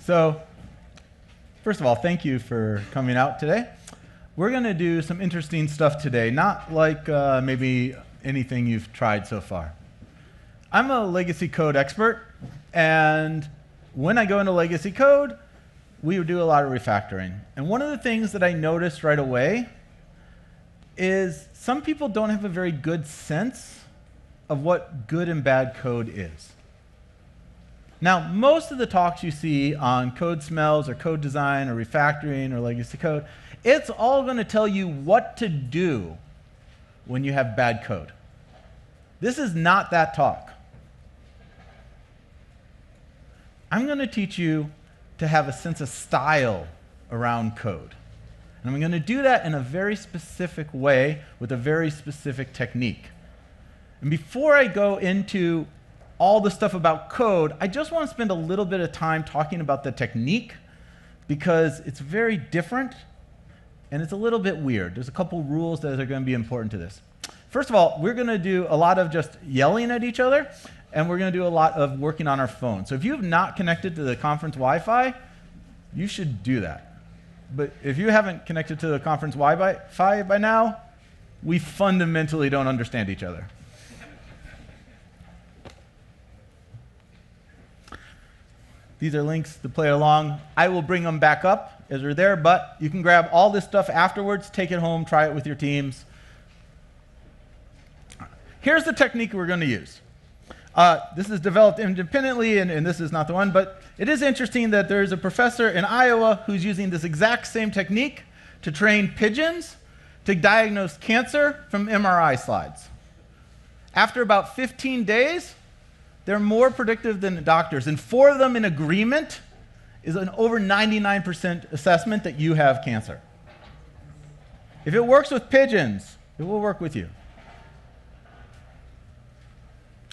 So, first of all, thank you for coming out today. We're going to do some interesting stuff today, not like maybe anything you've tried so far. I'm a legacy code expert, and when I go into legacy code, we do a lot of refactoring. And one of the things that I noticed right away is some people don't have a very good sense of what good and bad code is. Now, most of the talks you see on code smells or code design or refactoring or legacy code, it's all going to tell you what to do when you have bad code. This is not that talk. I'm going to teach you to have a sense of style around code. And I'm going to do that in a very specific way with a very specific technique. And before I go into all the stuff about code, I just want to spend a little bit of time talking about the technique because it's very different and it's a little bit weird. There's a couple rules that are going to be important to this. First of all, we're going to do a lot of just yelling at each other, and we're going to do a lot of working on our phone. So if you have not connected to the conference Wi-Fi, you should do that. But if you haven't connected to the conference Wi-Fi by now, we fundamentally don't understand each other. These are links to play along. I will bring them back up as we're there, but you can grab all this stuff afterwards, take it home, try it with your teams. Here's the technique we're going to use. This is developed independently, and this is not the one, but it is interesting that there's a professor in Iowa who's using this exact same technique to train pigeons to diagnose cancer from MRI slides. After about 15 days, they're more predictive than doctors, and 4 of them in agreement is an over 99% assessment that you have cancer. If it works with pigeons, it will work with you.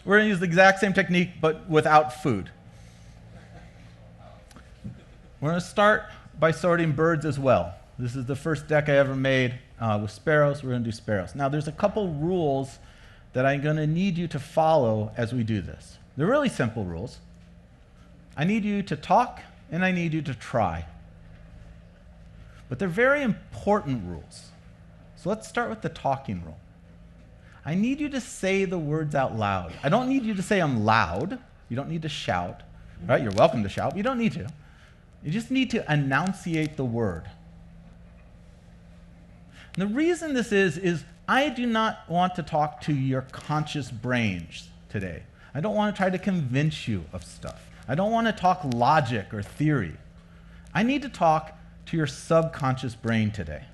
We're going to use the exact same technique, but without food. We're going to start by sorting birds as well. This is the first deck I ever made with sparrows. We're going to do sparrows. Now, there's a couple rules that I'm going to need you to follow as we do this. They're really simple rules. I need you to talk, and I need you to try. But they're very important rules. So let's start with the talking rule. I need you to say the words out loud. I don't need you to say them loud. You don't need to shout. Right? You're welcome to shout, but you don't need to. You just need to enunciate the word. And the reason this is I do not want to talk to your conscious brains today. I don't want to try to convince you of stuff. I don't want to talk logic or theory. I need to talk to your subconscious brain today.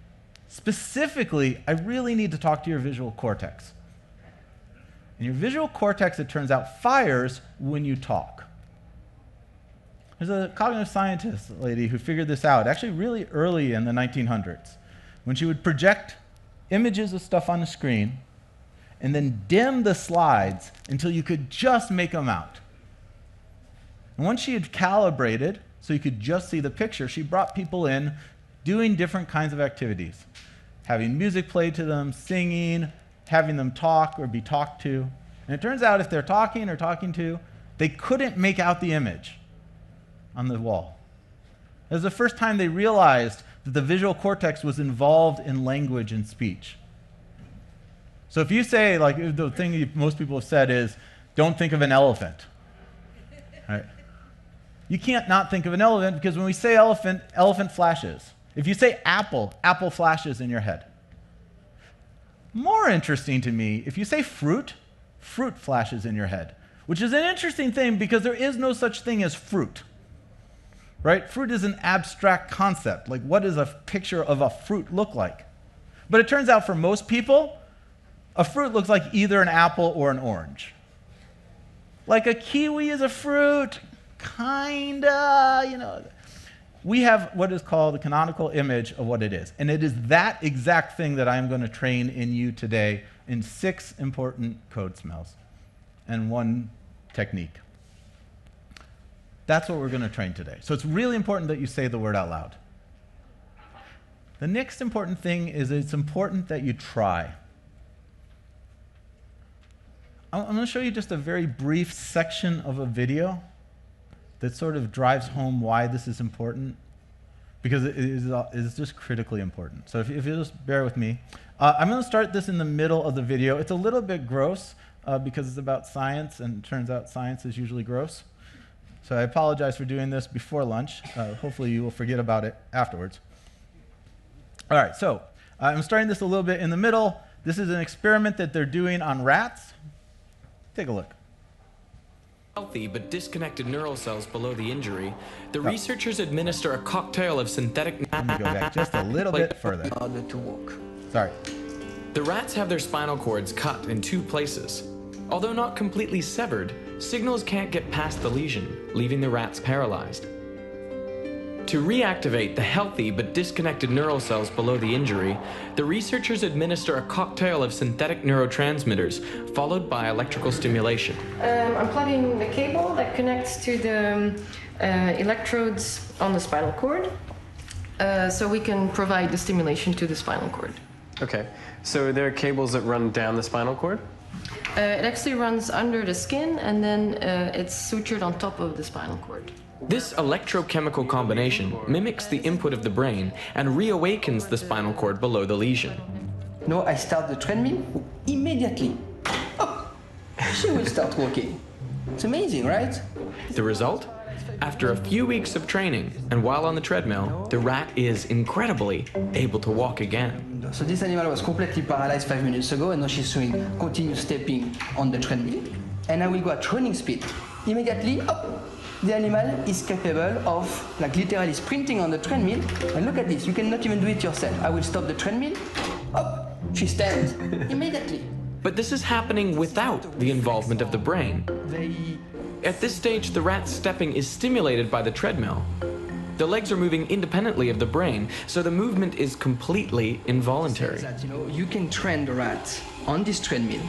Specifically, I really need to talk to your visual cortex. And your visual cortex, it turns out, fires when you talk. There's a cognitive scientist lady who figured this out, actually really early in the 1900s, when she would project images of stuff on the screen and then dim the slides until you could just make them out. And once she had calibrated so you could just see the picture, she brought people in doing different kinds of activities, having music played to them, singing, having them talk or be talked to. And it turns out if they're talking or talking to, they couldn't make out the image on the wall. It was the first time they realized that the visual cortex was involved in language and speech. So if you say, like, the thing most people have said is, don't think of an elephant. Right? You can't not think of an elephant because when we say elephant, elephant flashes. If you say apple, apple flashes in your head. More interesting to me, if you say fruit, fruit flashes in your head, which is an interesting thing because there is no such thing as fruit. Right? Fruit is an abstract concept. Like, what does a picture of a fruit look like? But it turns out for most people, a fruit looks like either an apple or an orange. Like a kiwi is a fruit, kinda, We have what is called the canonical image of what it is. And it is that exact thing that I'm going to train in you today in 6 important code smells and 1 technique. That's what we're going to train today. So it's really important that you say the word out loud. The next important thing is it's important that you try. I'm going to show you just a very brief section of a video that sort of drives home why this is important, because it is just critically important. So if you just bear with me. I'm going to start this in the middle of the video. It's a little bit gross because it's about science, and it turns out science is usually gross. So I apologize for doing this before lunch. Hopefully you will forget about it afterwards. All right, so I'm starting this a little bit in the middle. This is an experiment that they're doing on rats. Take a look. Healthy but disconnected neural cells below the injury, the researchers administer a cocktail of synthetic... Let me go back just a little bit further. To walk. Sorry. The rats have their spinal cords cut in 2 places. Although not completely severed, signals can't get past the lesion, leaving the rats paralyzed. To reactivate the healthy but disconnected neural cells below the injury, the researchers administer a cocktail of synthetic neurotransmitters, followed by electrical stimulation. I'm plugging the cable that connects to the electrodes on the spinal cord, so we can provide the stimulation to the spinal cord. Okay, so there are cables that run down the spinal cord? It actually runs under the skin, and then it's sutured on top of the spinal cord. This electrochemical combination mimics the input of the brain and reawakens the spinal cord below the lesion. No, I start the treadmill immediately. Oh, she will start walking. It's amazing, right? The result? After a few weeks of training and while on the treadmill, the rat is incredibly able to walk again. So this animal was completely paralyzed 5 minutes ago, and now she's doing continuous stepping on the treadmill. And I will go at running speed. Immediately, up. The animal is capable of, like, literally sprinting on the treadmill. And look at this, you cannot even do it yourself. I will stop the treadmill, up, she stands immediately. But this is happening without the involvement of the brain. At this stage, the rat's stepping is stimulated by the treadmill. The legs are moving independently of the brain, so the movement is completely involuntary. That, you can train the rat on this treadmill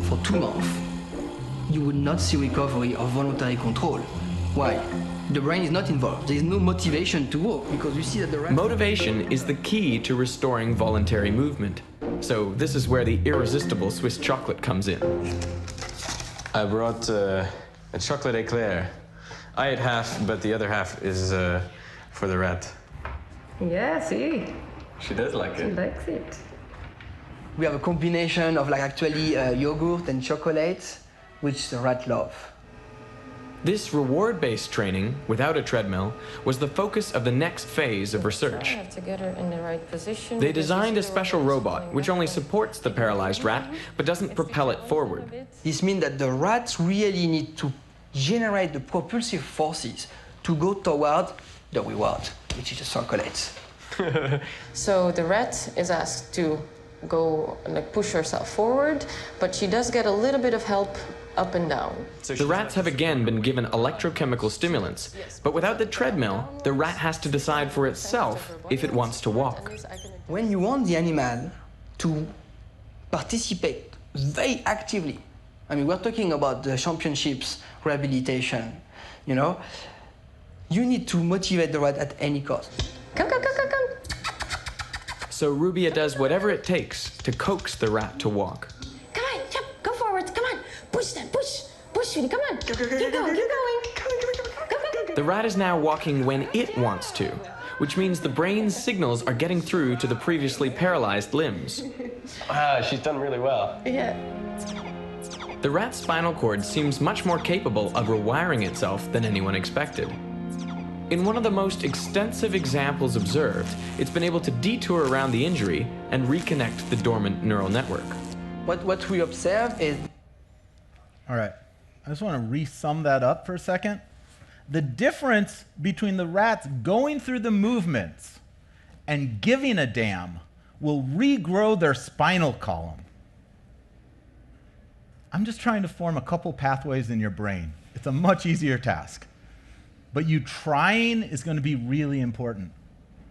for 2 months. You would not see recovery of voluntary control. Why? The brain is not involved. There is no motivation to walk, because you see that the rat... Motivation is the key to restoring voluntary movement. So this is where the irresistible Swiss chocolate comes in. I brought a chocolate eclair. I ate half, but the other half is for the rat. Yeah, see? She does like She it. likes it. We have a combination of, like, actually yogurt and chocolate, which the rat love. This reward-based training, without a treadmill, was the focus of the next phase of research. I have to get her in the right position. They designed a special robot which only supports the paralyzed rat, but doesn't propel it forward. This means that the rats really need to generate the propulsive forces to go toward the reward, which is the chocolate. So the rat is asked to go, like, push herself forward, but she does get a little bit of help up and down. The rats have again been given electrochemical stimulants, but without the treadmill, the rat has to decide for itself if it wants to walk. When you want the animal to participate very actively, I mean, we're talking about the championships, rehabilitation, you need to motivate the rat at any cost. Come, come, come, come, come. So Rubia does whatever it takes to coax the rat to walk. Come on, jump, go forward, come on. Push them, push, sweetie, come on. Keep going, keep going. Go. The rat is now walking when it wants to, which means the brain's signals are getting through to the previously paralyzed limbs. Ah, she's done really well. Yeah. The rat's spinal cord seems much more capable of rewiring itself than anyone expected. In one of the most extensive examples observed, it's been able to detour around the injury and reconnect the dormant neural network. What we observe is... All right, I just want to re-sum that up for a second. The difference between the rats going through the movements and giving a damn will regrow their spinal column. I'm just trying to form a couple pathways in your brain. It's a much easier task. But you trying is going to be really important.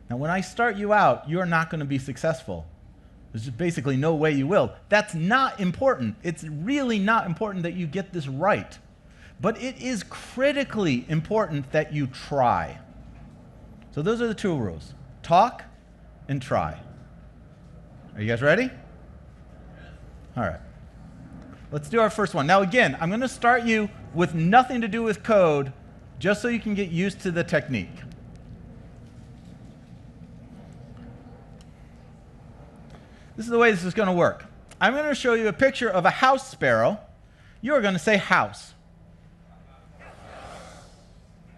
Now, when I start you out, you're not going to be successful. There's just basically no way you will. That's not important. It's really not important that you get this right. But it is critically important that you try. So those are the 2 rules. Talk and try. Are you guys ready? All right. Let's do our first one. Now again, I'm going to start you with nothing to do with code just so you can get used to the technique. This is the way this is going to work. I'm going to show you a picture of a house sparrow. You are going to say house.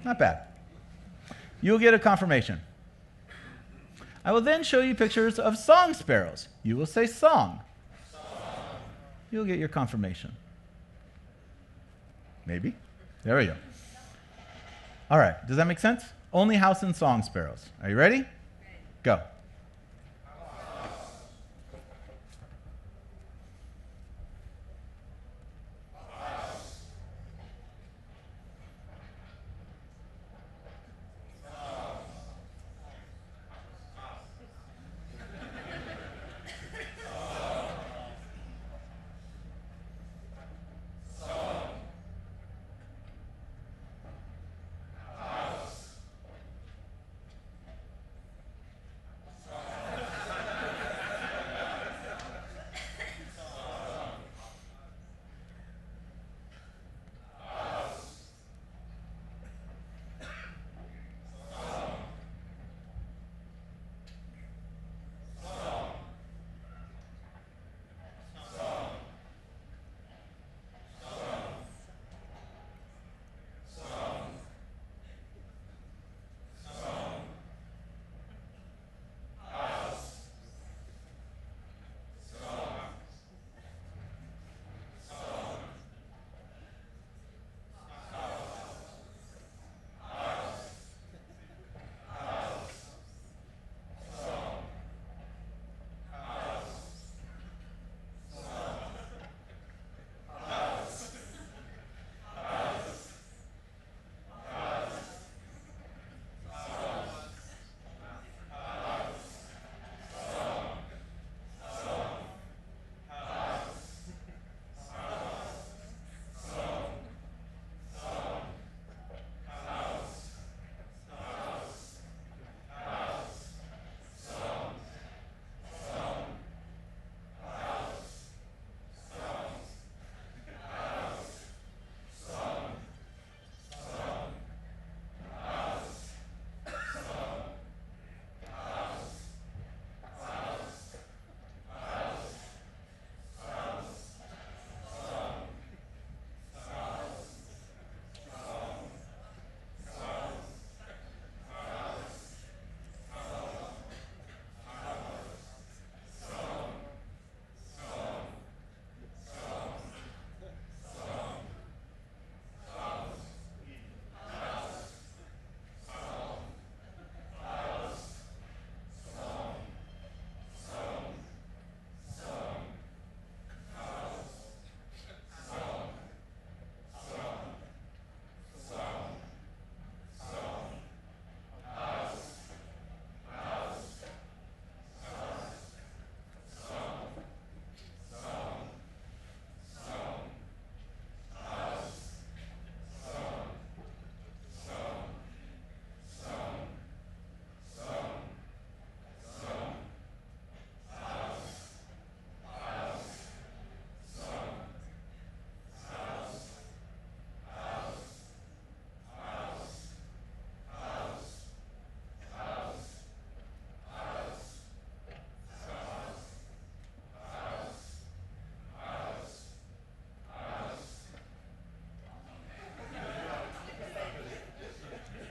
Not bad. You'll get a confirmation. I will then show you pictures of song sparrows. You will say song. You'll get your confirmation. Maybe. There we go. All right. Does that make sense? Only house and song sparrows. Are you ready? Go.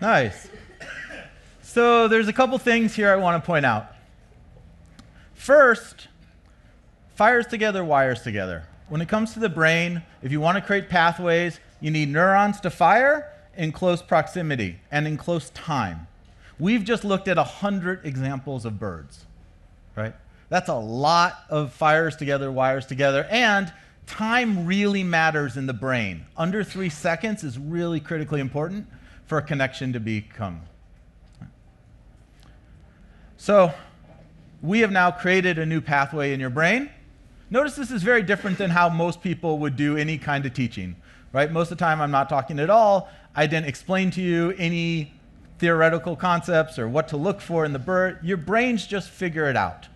Nice. So there's a couple things here I want to point out. First, fires together, wires together. When it comes to the brain, if you want to create pathways, you need neurons to fire in close proximity and in close time. We've just looked at 100 examples of birds, right? That's a lot of fires together, wires together, and time really matters in the brain. Under 3 seconds is really critically important for a connection to become. So we have now created a new pathway in your brain. Notice this is very different than how most people would do any kind of teaching, right? Most of the time I'm not talking at all. I didn't explain to you any theoretical concepts or what to look for in the bird. Your brains just figure it out.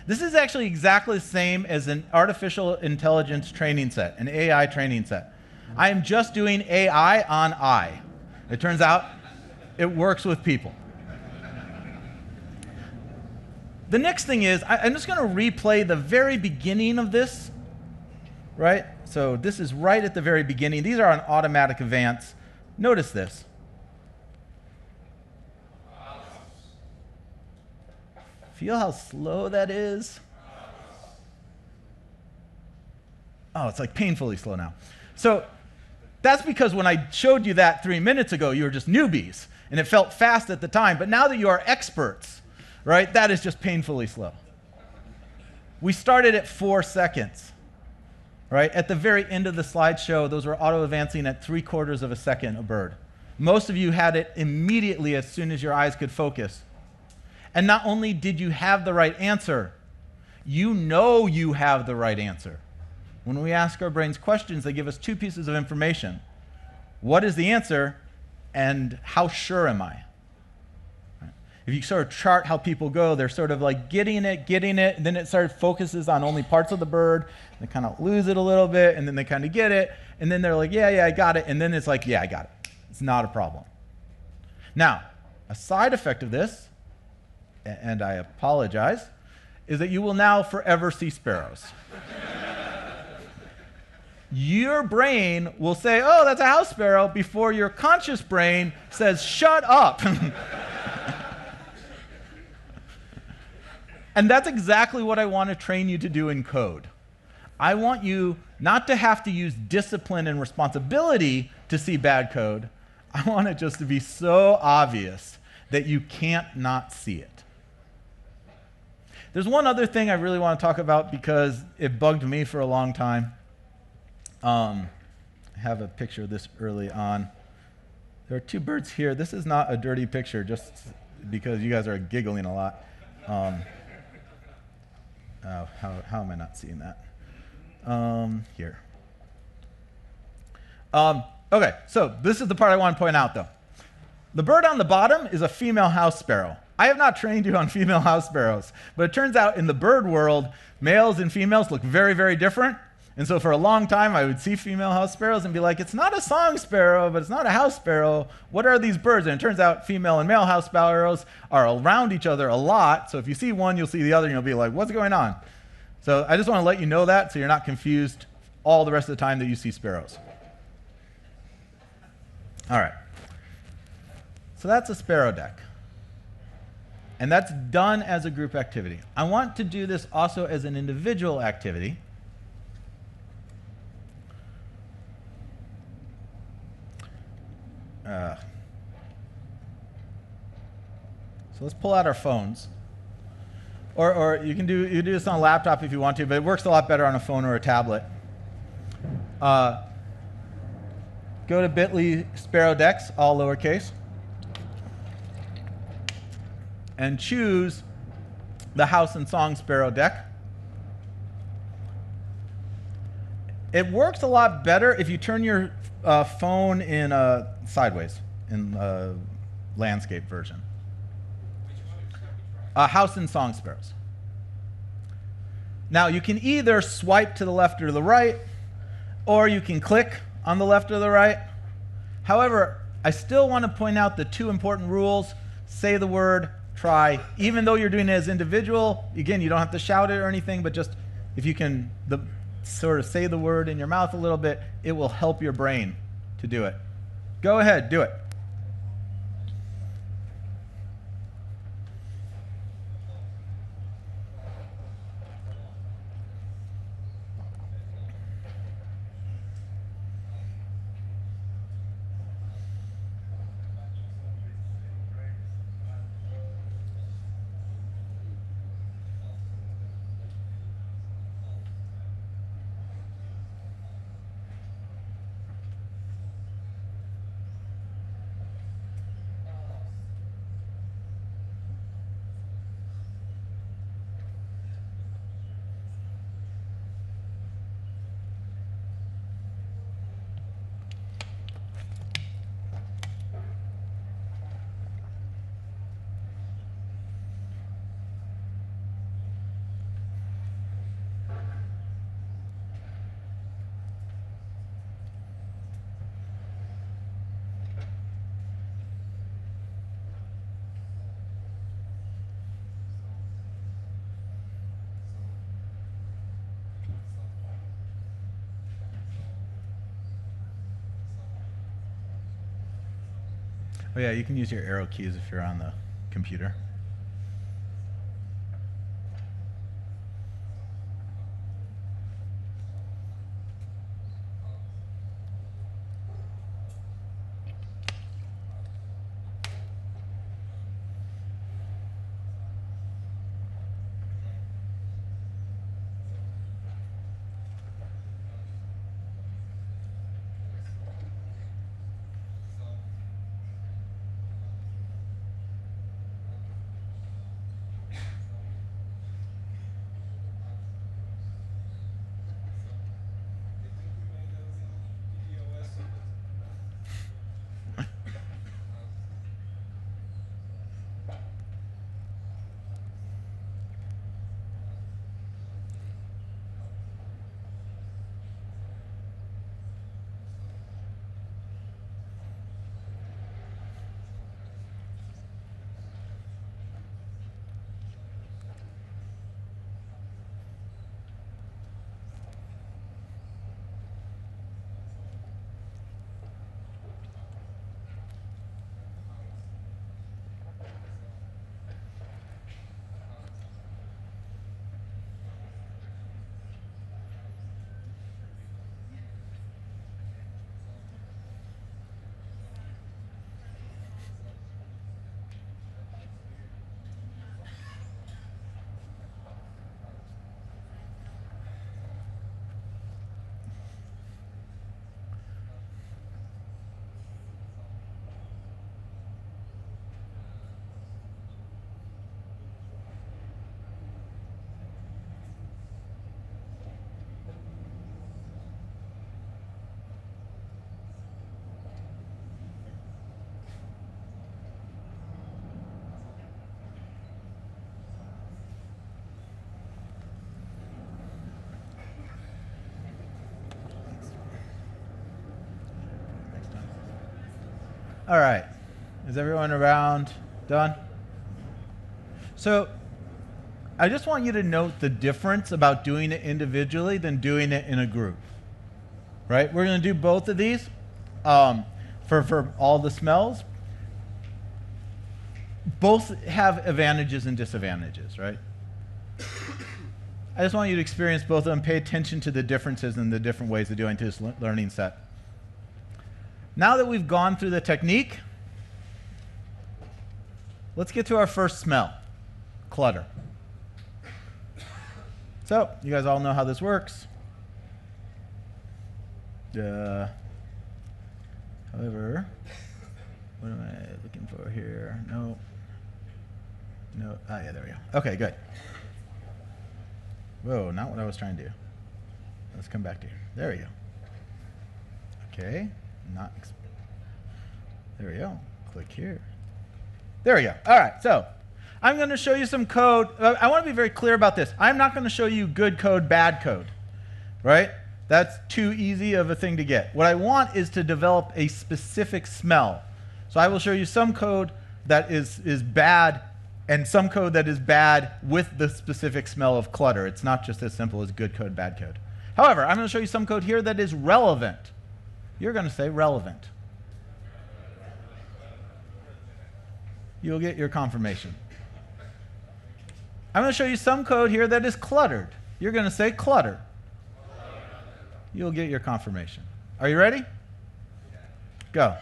This is actually exactly the same as an artificial intelligence training set, an AI training set. I am just doing AI on I. It turns out it works with people. The next thing is, I'm just going to replay the very beginning of this, right? So this is right at the very beginning. These are on automatic advance. Notice this. Feel how slow that is? Oh, it's like painfully slow now. So that's because when I showed you that 3 minutes ago, you were just newbies, and it felt fast at the time. But now that you are experts, right, that is just painfully slow. We started at 4 seconds, right? At the very end of the slideshow, those were auto-advancing at 3/4 of a second a bird. Most of you had it immediately as soon as your eyes could focus. And not only did you have the right answer, you know you have the right answer. When we ask our brains questions, they give us 2 pieces of information. What is the answer, and how sure am I? If you sort of chart how people go, they're sort of like getting it, and then it sort of focuses on only parts of the bird. They kind of lose it a little bit, and then they kind of get it, and then they're like, yeah, I got it, and then it's like, yeah, I got it. It's not a problem. Now, a side effect of this, and I apologize, is that you will now forever see sparrows. Your brain will say, oh, that's a house sparrow, before your conscious brain says, shut up. And that's exactly what I want to train you to do in code. I want you not to have to use discipline and responsibility to see bad code. I want it just to be so obvious that you can't not see it. There's one other thing I really want to talk about because it bugged me for a long time. I have a picture of this early on. There are 2 birds here. This is not a dirty picture, just because you guys are giggling a lot. How am I not seeing that? Here. Okay, so this is the part I want to point out, though. The bird on the bottom is a female house sparrow. I have not trained you on female house sparrows, but it turns out in the bird world, males and females look very, very different. And so for a long time, I would see female house sparrows and be like, it's not a song sparrow, but it's not a house sparrow. What are these birds? And it turns out female and male house sparrows are around each other a lot. So if you see one, you'll see the other, and you'll be like, what's going on? So I just want to let you know that so you're not confused all the rest of the time that you see sparrows. All right. So that's a sparrow deck. And that's done as a group activity. I want to do this also as an individual activity. So let's pull out our phones. Or you can do this on a laptop if you want to, but it works a lot better on a phone or a tablet. Go to bit.ly sparrow decks, all lowercase, and choose the house and song sparrow deck. It works a lot better if you turn your phone in sideways in landscape version. House and song sparrows. Now you can either swipe to the left or the right, or you can click on the left or the right. However, I still want to point out the 2 important rules. Say the word, try. Even though you're doing it as individual, again, you don't have to shout it or anything, but just if you can sort of say the word in your mouth a little bit, it will help your brain to do it. Go ahead, do it. Oh yeah, you can use your arrow keys if you're on the computer. All right. Is everyone around? Done? So I just want you to note the difference about doing it individually than doing it in a group. Right? We're going to do both of these for all the smells. Both have advantages and disadvantages, right? I just want you to experience both of them, pay attention to the differences and the different ways of doing this learning set. Now that we've gone through the technique, let's get to our first smell, clutter. So, you guys all know how this works. However, what am I looking for here? No. No. Ah, yeah, there we go. Okay, good. Whoa, not what I was trying to do. Let's come back to here. There we go. Okay. There we go. Click here. There we go. All right, so I'm going to show you some code. I want to be very clear about this. I'm not going to show you good code, bad code, right? That's too easy of a thing to get. What I want is to develop a specific smell. So I will show you some code that is bad and some code that is bad with the specific smell of clutter. It's not just as simple as good code, bad code. However, I'm going to show you some code here that is relevant. You're going to say relevant. You'll get your confirmation. I'm going to show you some code here that is cluttered. You're going to say clutter. You'll get your confirmation. Are you ready? Go.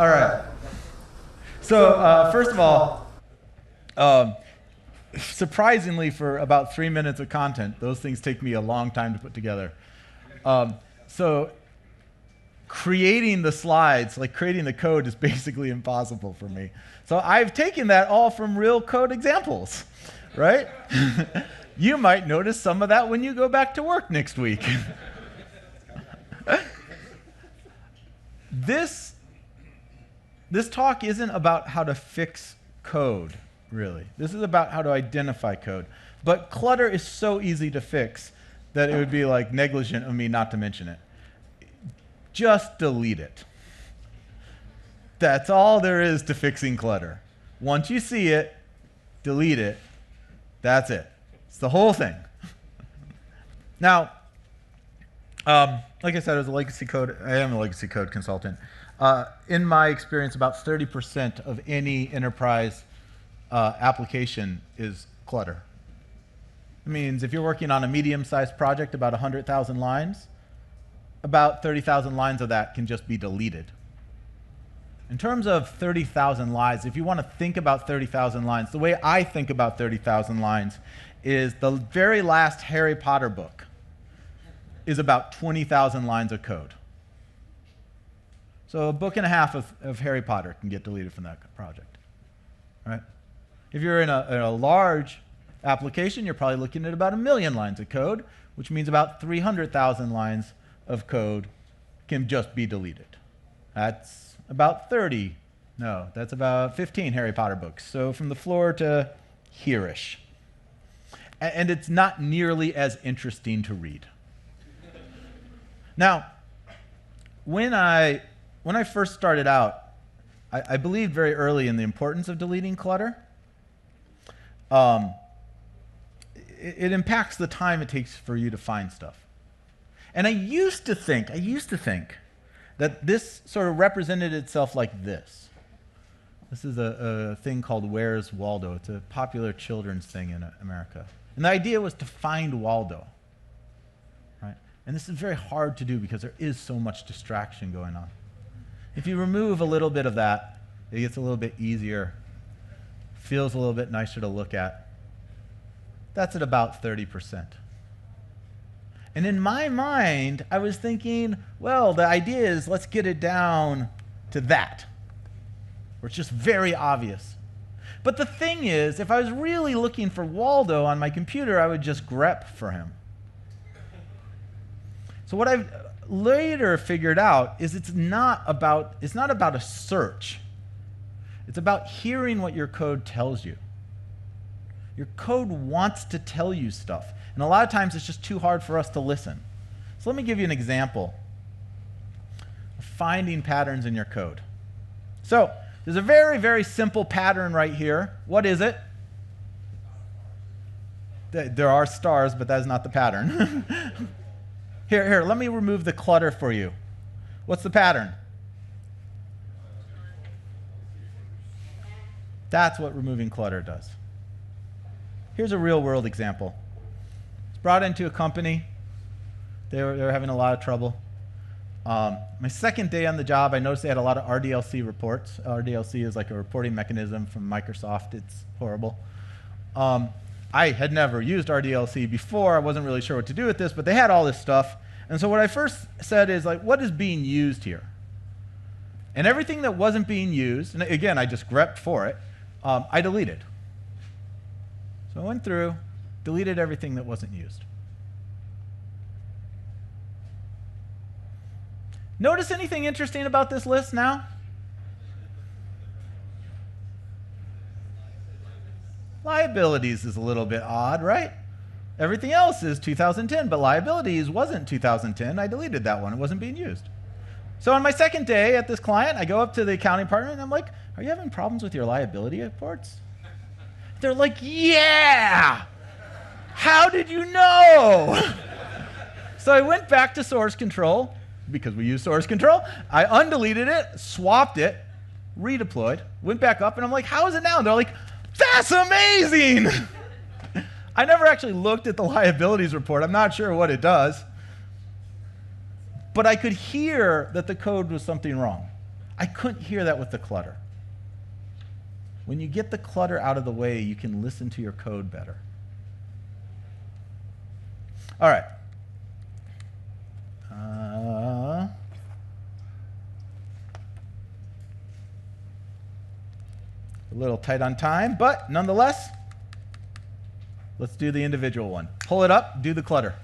All right. So first of all, surprisingly, for about 3 minutes of content, those things take me a long time to put together. So creating the slides, like creating the code, is basically impossible for me. So I've taken that all from real code examples, right? You might notice some of that when you go back to work next week. This talk isn't about how to fix code, really. This is about how to identify code. But clutter is so easy to fix that it would be like negligent of me not to mention it. Just delete it. That's all there is to fixing clutter. Once you see it, delete it. That's it. It's the whole thing. Now, like I said, I am a legacy code consultant. In my experience, about 30% of any enterprise application is clutter. It means if you're working on a medium-sized project, about 100,000 lines, about 30,000 lines of that can just be deleted. In terms of 30,000 lines, if you want to think about 30,000 lines, the way I think about 30,000 lines is the very last Harry Potter book is about 20,000 lines of code. So a book and a half of Harry Potter can get deleted from that project, right? If you're in a large application, you're probably looking at about 1 million lines of code, which means about 300,000 lines of code can just be deleted. That's about 15 Harry Potter books. So from the floor to here-ish. And it's not nearly as interesting to read. Now, when I first started out, I believed very early in the importance of deleting clutter. It impacts the time it takes for you to find stuff. And I used to think that this sort of represented itself like this. This is a thing called Where's Waldo. It's a popular children's thing in America. And the idea was to find Waldo, right? And this is very hard to do because there is so much distraction going on. If you remove a little bit of that, it gets a little bit easier, feels a little bit nicer to look at. That's at about 30%. And in my mind, I was thinking, well, the idea is let's get it down to that, where it's just very obvious. But the thing is, if I was really looking for Waldo on my computer, I would just grep for him. So what I've later figured out is it's not about a search. It's about hearing what your code tells you. Your code wants to tell you stuff. And a lot of times it's just too hard for us to listen. So let me give you an example of finding patterns in your code. So there's a very, very simple pattern right here. What is it? There are stars, but that is not the pattern. Here, let me remove the clutter for you. What's the pattern? That's what removing clutter does. Here's a real-world example. brought into a company. They were having a lot of trouble. My second day on the job, I noticed they had a lot of RDLC reports. RDLC is like a reporting mechanism from Microsoft. It's horrible. I had never used RDLC before. I wasn't really sure what to do with this, but they had all this stuff. And so what I first said is, like, what is being used here? And everything that wasn't being used, and again, I just grepped for it, I deleted. So I went through, deleted everything that wasn't used. Notice anything interesting about this list now? Liabilities is a little bit odd, right? Everything else is 2010, but liabilities wasn't 2010. I deleted that one. It wasn't being used. So on my second day at this client, I go up to the accounting department and I'm like, are you having problems with your liability reports? They're like, yeah! How did you know? So I went back to source control, because we use source control. I undeleted it, swapped it, redeployed, went back up, and I'm like, how is it now? And they're like, that's amazing! I never actually looked at the liabilities report. I'm not sure what it does. But I could hear that the code was something wrong. I couldn't hear that with the clutter. When you get the clutter out of the way, you can listen to your code better. All right. A little tight on time, but nonetheless, let's do the individual one. Pull it up, do the clutter.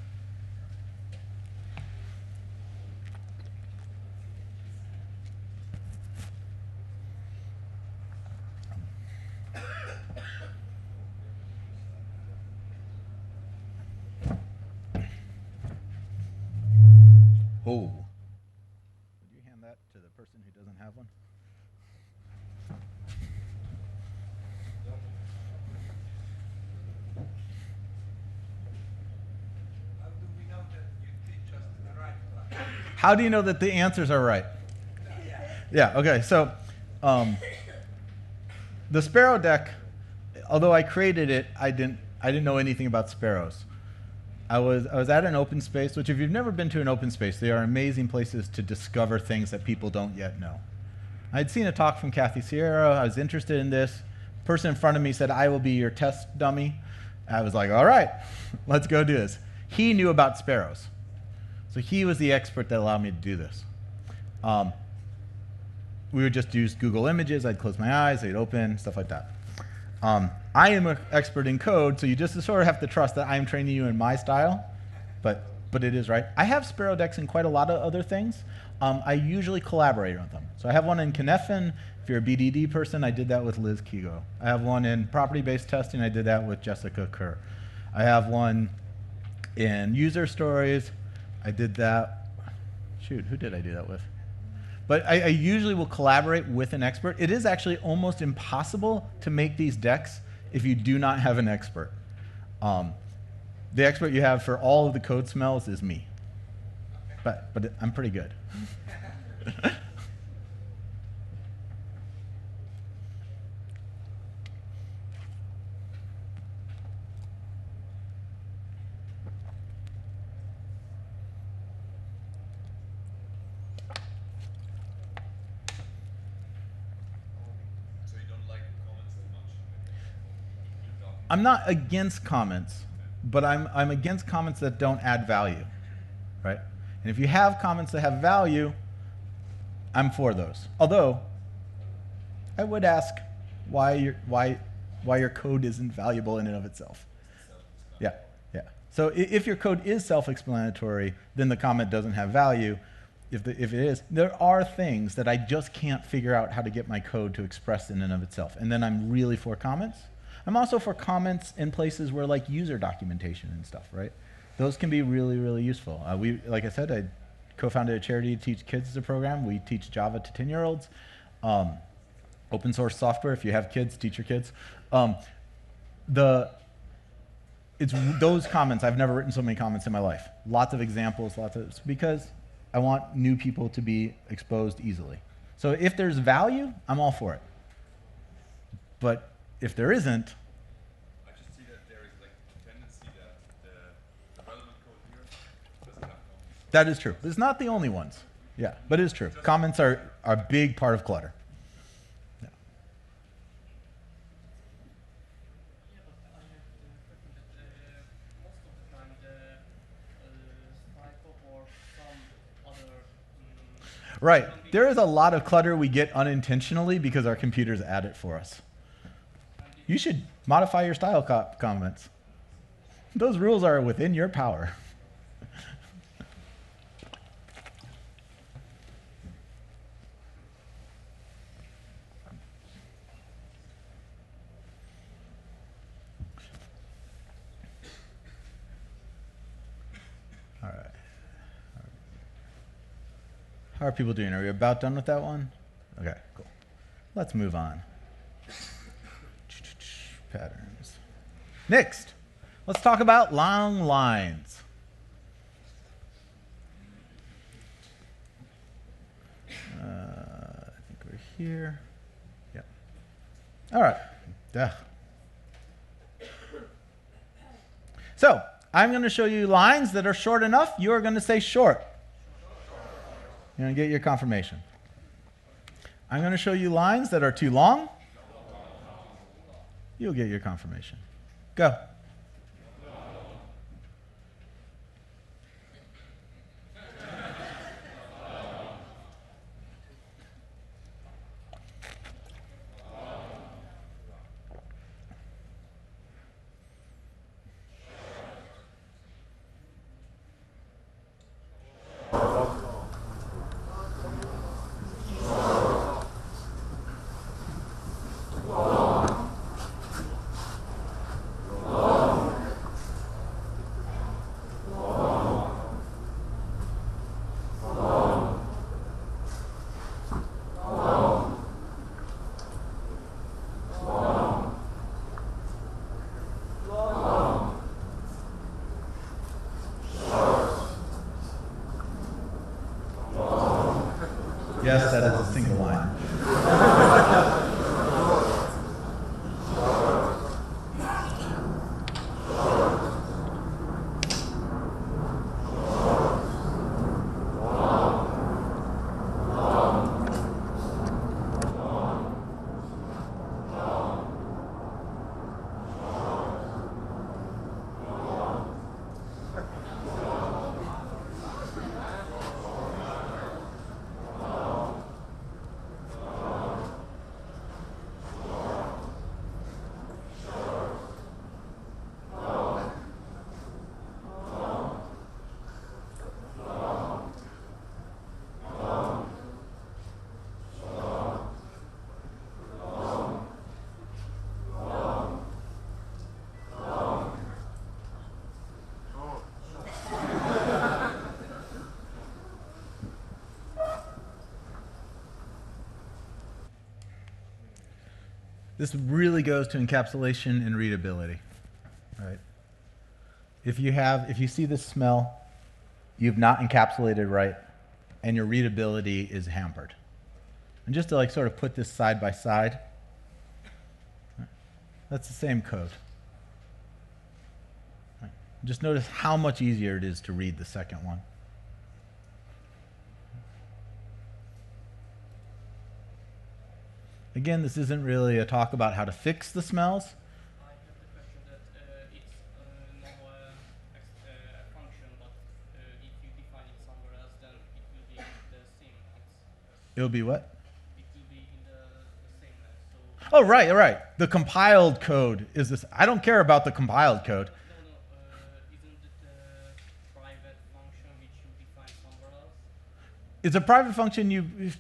Oh. Would you hand that to the person who doesn't have one? How do you know that the answers are right? Yeah, okay, so the sparrow deck, although I created it, I didn't know anything about sparrows. I was at an open space, which if you've never been to an open space, they are amazing places to discover things that people don't yet know. I'd seen a talk from Kathy Sierra. I was interested in this. The person in front of me said, I will be your test dummy. I was like, all right, let's go do this. He knew about sparrows. So he was the expert that allowed me to do this. We would just use Google Images. I'd close my eyes, they'd open, stuff like that. I am an expert in code, so you just sort of have to trust that I'm training you in my style, but it is right. I have sparrow decks in quite a lot of other things. I usually collaborate on them. So I have one in Cynefin. If you're a BDD person, I did that with Liz Kigo. I have one in property-based testing. I did that with Jessica Kerr. I have one in user stories. I did that. Shoot, who did I do that with? But I usually will collaborate with an expert. It is actually almost impossible to make these decks if you do not have an expert. The expert you have for all of the code smells is me. But I'm pretty good. I'm not against comments, but I'm against comments that don't add value, right? And if you have comments that have value, I'm for those. Although, I would ask why your code isn't valuable in and of itself. Yeah. So if your code is self-explanatory, then the comment doesn't have value. If it is, there are things that I just can't figure out how to get my code to express in and of itself. And then I'm really for comments. I'm also for comments in places where, like, user documentation and stuff, right? Those can be really, really useful. Like I said, I co-founded a charity to teach kids the program. We teach Java to 10-year-olds. Open source software, if you have kids, teach your kids. It's those comments. I've never written so many comments in my life. Lots of examples, because I want new people to be exposed easily. So if there's value, I'm all for it. But if there isn't, I just see that there is like a tendency that That is true. It's not the only ones. Yeah, but it is true. Comments are a big part of clutter. Yeah. Right. There is a lot of clutter we get unintentionally because our computers add it for us. You should modify your style comments. Those rules are within your power. All right. How are people doing? Are we about done with that one? Okay, cool. Let's move on. Patterns. Next, let's talk about long lines. I think we're here. Yep. All right. Duh. So, I'm going to show you lines that are short enough. You're going to say short. You're going to get your confirmation. I'm going to show you lines that are too long. You'll get your confirmation. Go. Yes, that is a single line. This really goes to encapsulation and readability, right? If you see this smell, you've not encapsulated right, and your readability is hampered. And just to sort of put this side by side, that's the same code. Right. Just notice how much easier it is to read the second one. Again, this isn't really a talk about how to fix the smells. I have the question that it's no function, but if you define it somewhere else, then it will be the same. It'll be what? It will be in the same. Oh, right, right. The compiled code is this. I don't care about the compiled code. Isn't it a private function which you define somewhere else? It's a private function you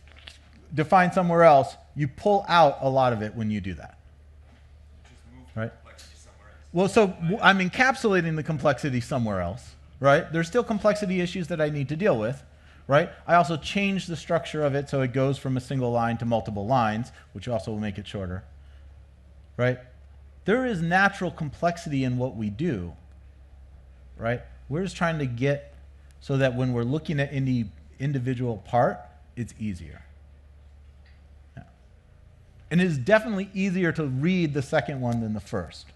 define somewhere else. You pull out a lot of it when you do that. Right? Well, so I'm encapsulating the complexity somewhere else, right? There's still complexity issues that I need to deal with, right? I also change the structure of it so it goes from a single line to multiple lines, which also will make it shorter, right? There is natural complexity in what we do, right? We're just trying to get so that when we're looking at any individual part, it's easier. And it is definitely easier to read the second one than the first.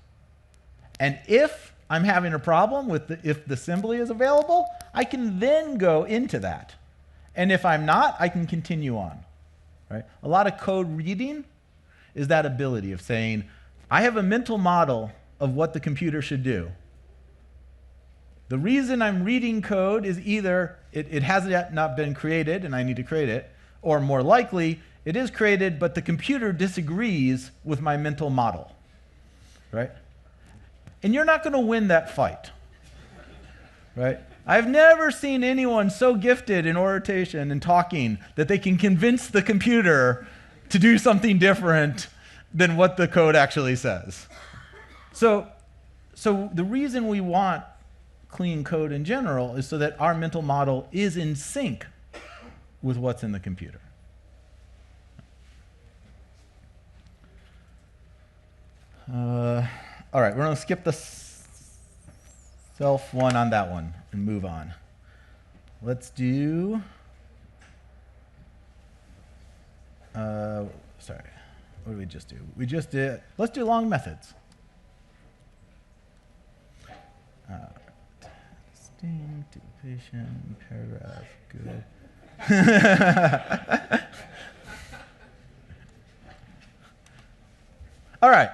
And if I'm having a problem with if the assembly is available, I can then go into that. And if I'm not, I can continue on. Right? A lot of code reading is that ability of saying, I have a mental model of what the computer should do. The reason I'm reading code is either it has yet not been created and I need to create it, or more likely, it is created, but the computer disagrees with my mental model. Right? And you're not going to win that fight. Right? I've never seen anyone so gifted in oration and talking that they can convince the computer to do something different than what the code actually says. So the reason we want clean code in general is so that our mental model is in sync with what's in the computer. All right, we're going to skip the self one on that one and move on. Let's do, sorry, what did we just do? We just did, let's do long methods. Distinct, patient, paragraph, good. All right.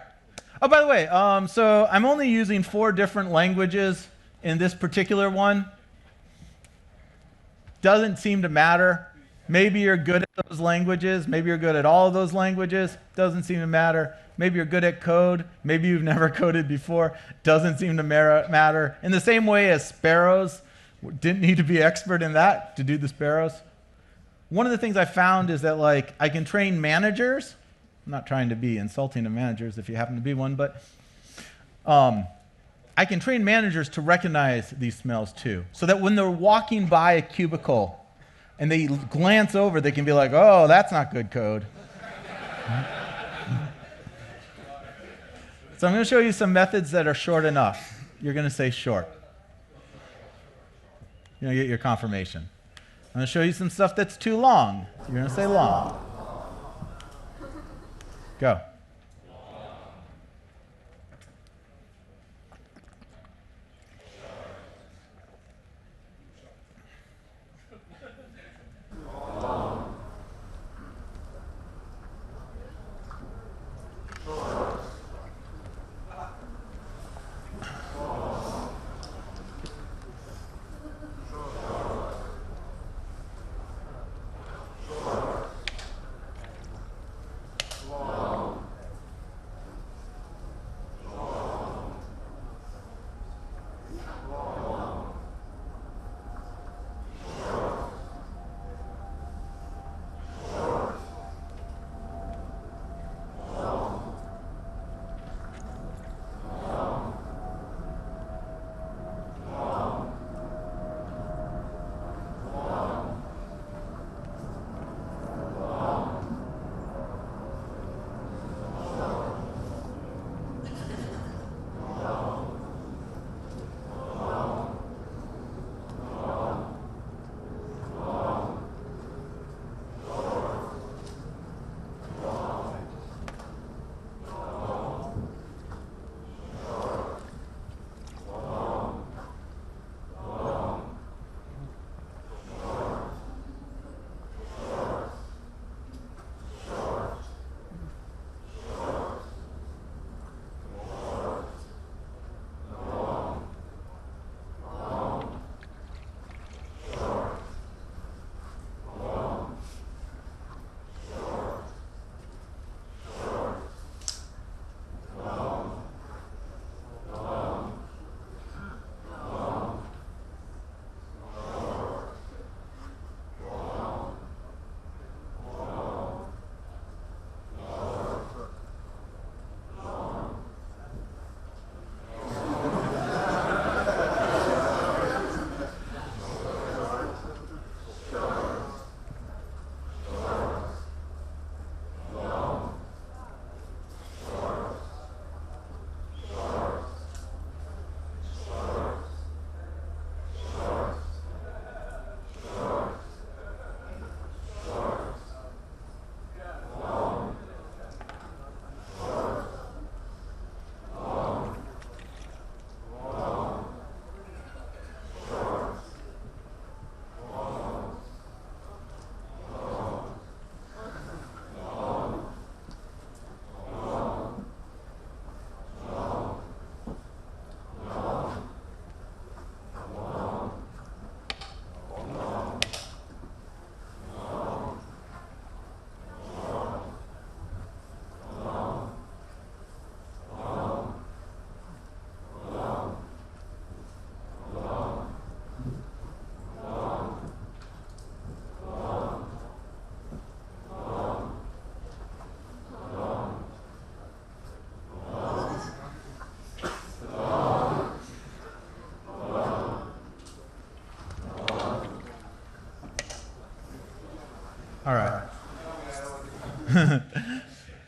Oh, by the way, so I'm only using 4 different languages in this particular one. Doesn't seem to matter. Maybe you're good at those languages. Maybe you're good at all of those languages. Doesn't seem to matter. Maybe you're good at code. Maybe you've never coded before. Doesn't seem to matter. In the same way as sparrows, didn't need to be expert in that to do the sparrows. One of the things I found is that like I can train managers. I'm not trying to be insulting to managers if you happen to be one, but I can train managers to recognize these smells too, so that when they're walking by a cubicle and they glance over, they can be like, oh, that's not good code. So I'm going to show you some methods that are short enough. You're going to say short. You're going to get your confirmation. I'm going to show you some stuff that's too long. You're going to say long. Go. All right.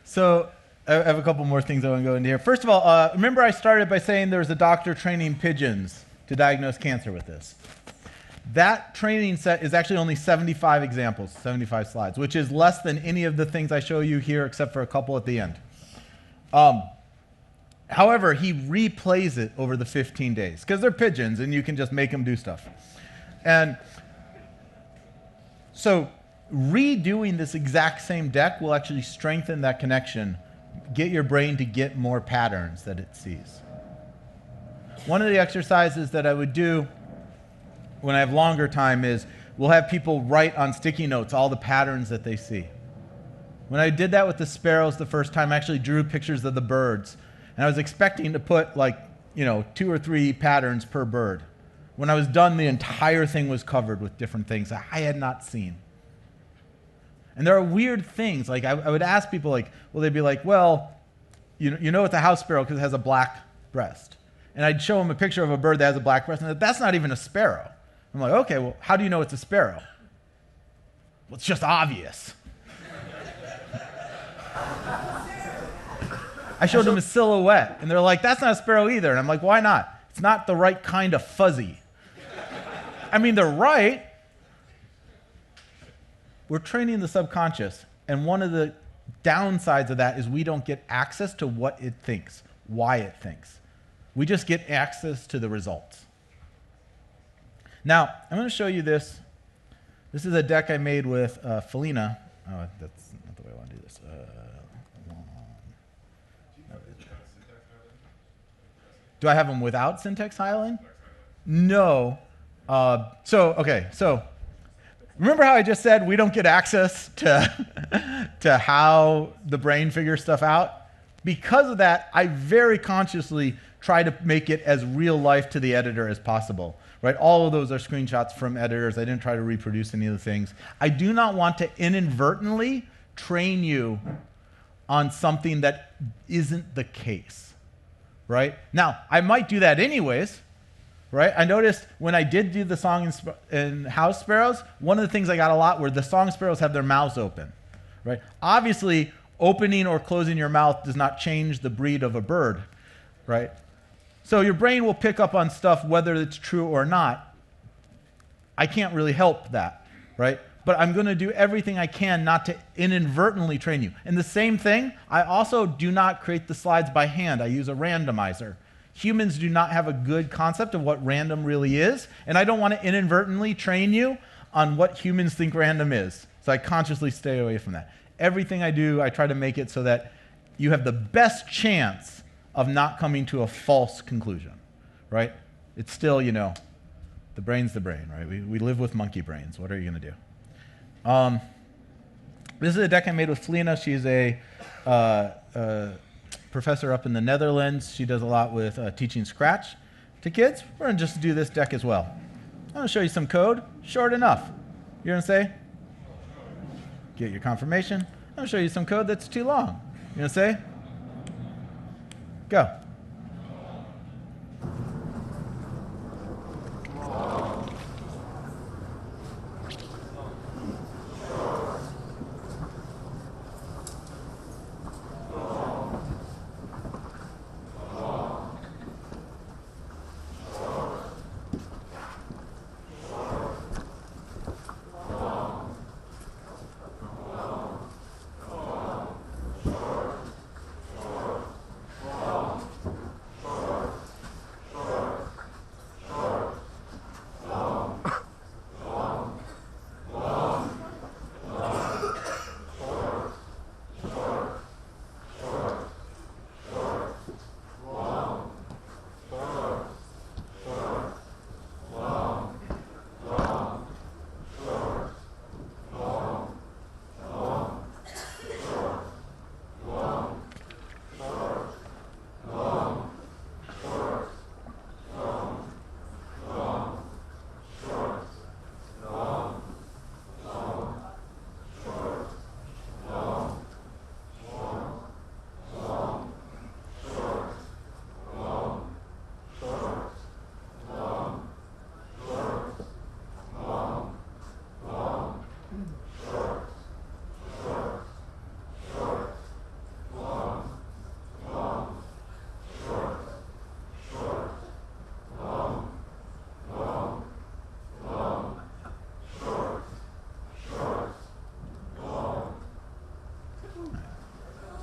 So I have a couple more things I want to go into here. First of all, remember I started by saying there was a doctor training pigeons to diagnose cancer with this. That training set is actually only 75 examples, 75 slides, which is less than any of the things I show you here except for a couple at the end. However, he replays it over the 15 days because they're pigeons and you can just make them do stuff. And so redoing this exact same deck will actually strengthen that connection, get your brain to get more patterns that it sees. One of the exercises that I would do when I have longer time is we'll have people write on sticky notes all the patterns that they see. When I did that with the sparrows the first time, I actually drew pictures of the birds. And I was expecting to put 2 or 3 patterns per bird. When I was done, the entire thing was covered with different things that I had not seen. And there are weird things. Like I would ask people, they'd be like, well, you know it's a house sparrow because it has a black breast. And I'd show them a picture of a bird that has a black breast, and that's not even a sparrow. I'm like, okay, well, how do you know it's a sparrow? Well, it's just obvious. I showed them a silhouette, and they're like, that's not a sparrow either. And I'm like, why not? It's not the right kind of fuzzy. I mean, they're right. We're training the subconscious, and one of the downsides of that is we don't get access to what it thinks, why it thinks. We just get access to the results. Now, I'm going to show you this. This is a deck I made with Felina. Oh, that's not the way I want to do this. Do I have them without syntax highlighting? No. So remember how I just said we don't get access to how the brain figures stuff out? Because of that, I very consciously try to make it as real life to the editor as possible. Right? All of those are screenshots from editors. I didn't try to reproduce any of the things. I do not want to inadvertently train you on something that isn't the case. Right? Now, I might do that anyways. Right? I noticed when I did do the song in house sparrows, one of the things I got a lot were the song sparrows have their mouths open. Right? Obviously, opening or closing your mouth does not change the breed of a bird. Right? So your brain will pick up on stuff whether it's true or not. I can't really help that, right? But I'm going to do everything I can not to inadvertently train you. And the same thing, I also do not create the slides by hand. I use a randomizer. Humans do not have a good concept of what random really is, and I don't want to inadvertently train you on what humans think random is. So I consciously stay away from that. Everything I do, I try to make it so that you have the best chance of not coming to a false conclusion, right? It's still, the brain's the brain, right? We live with monkey brains. What are you going to do? This is a deck I made with Felina. She's a professor up in the Netherlands. She does a lot with teaching Scratch to kids. We're going to just do this deck as well. I'm going to show you some code, short enough. You're going to say? Get your confirmation. I'm going to show you some code that's too long. You're going to say? Go.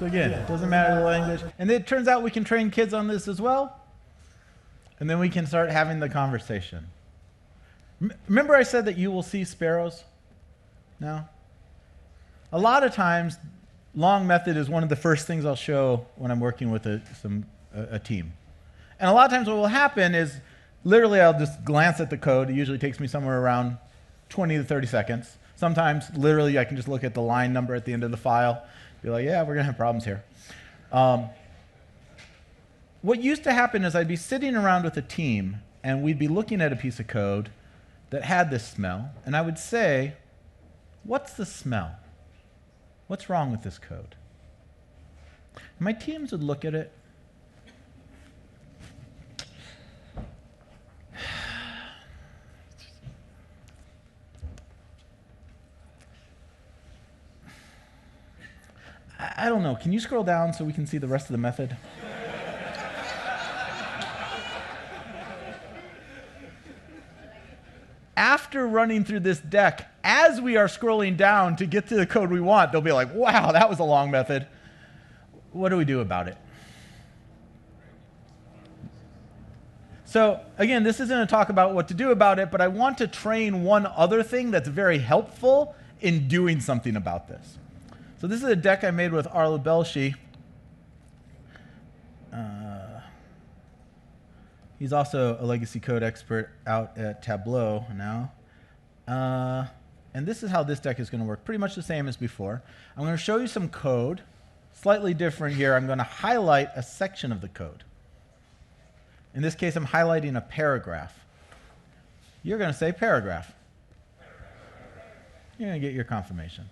So again, it doesn't matter the language. And it turns out we can train kids on this as well. And then we can start having the conversation. Remember I said that you will see sparrows now? A lot of times, long method is one of the first things I'll show when I'm working with a team. And a lot of times what will happen is, literally I'll just glance at the code. It usually takes me somewhere around 20 to 30 seconds. Sometimes, literally, I can just look at the line number at the end of the file, be like, yeah, we're going to have problems here. What used to happen is I'd be sitting around with a team, and we'd be looking at a piece of code that had this smell, and I would say, what's the smell? What's wrong with this code? And my teams would look at it. I don't know. Can you scroll down so we can see the rest of the method? After running through this deck, as we are scrolling down to get to the code we want, they'll be like, wow, that was a long method. What do we do about it? So again, this isn't a talk about what to do about it, but I want to train one other thing that's very helpful in doing something about this. So this is a deck I made with Arlo Belshi. He's also a legacy code expert out at Tableau now. And this is how this deck is going to work, pretty much the same as before. I'm going to show you some code, slightly different here. I'm going to highlight a section of the code. In this case, I'm highlighting a paragraph. You're going to say paragraph. You're going to get your confirmation.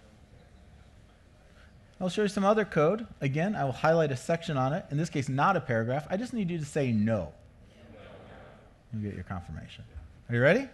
I'll show you some other code. Again, I will highlight a section on it. In this case, not a paragraph. I just need you to say no. You get your confirmation. Are you ready?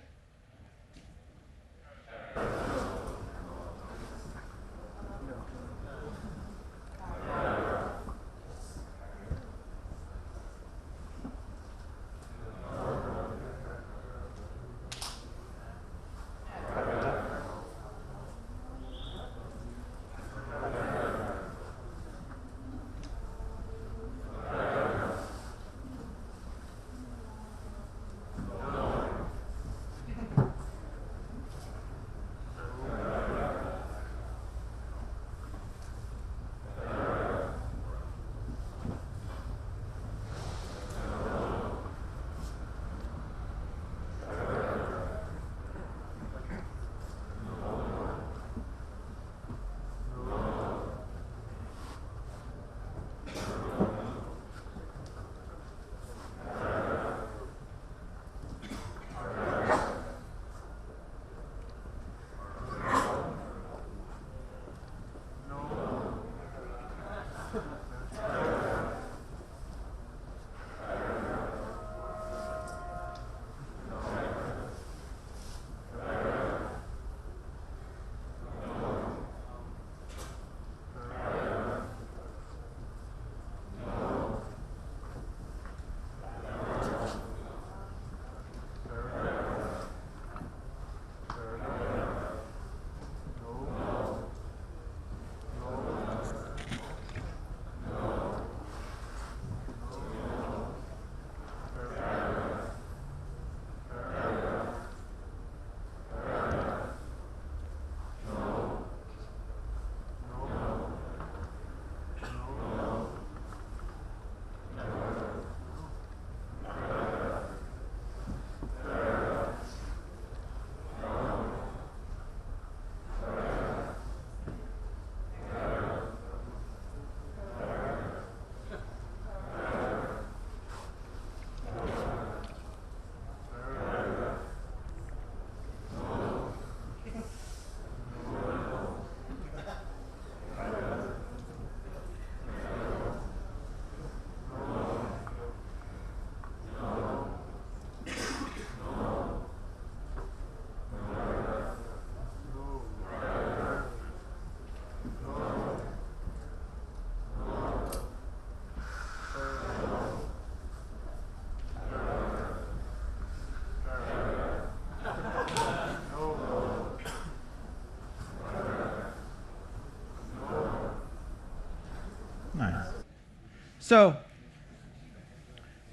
So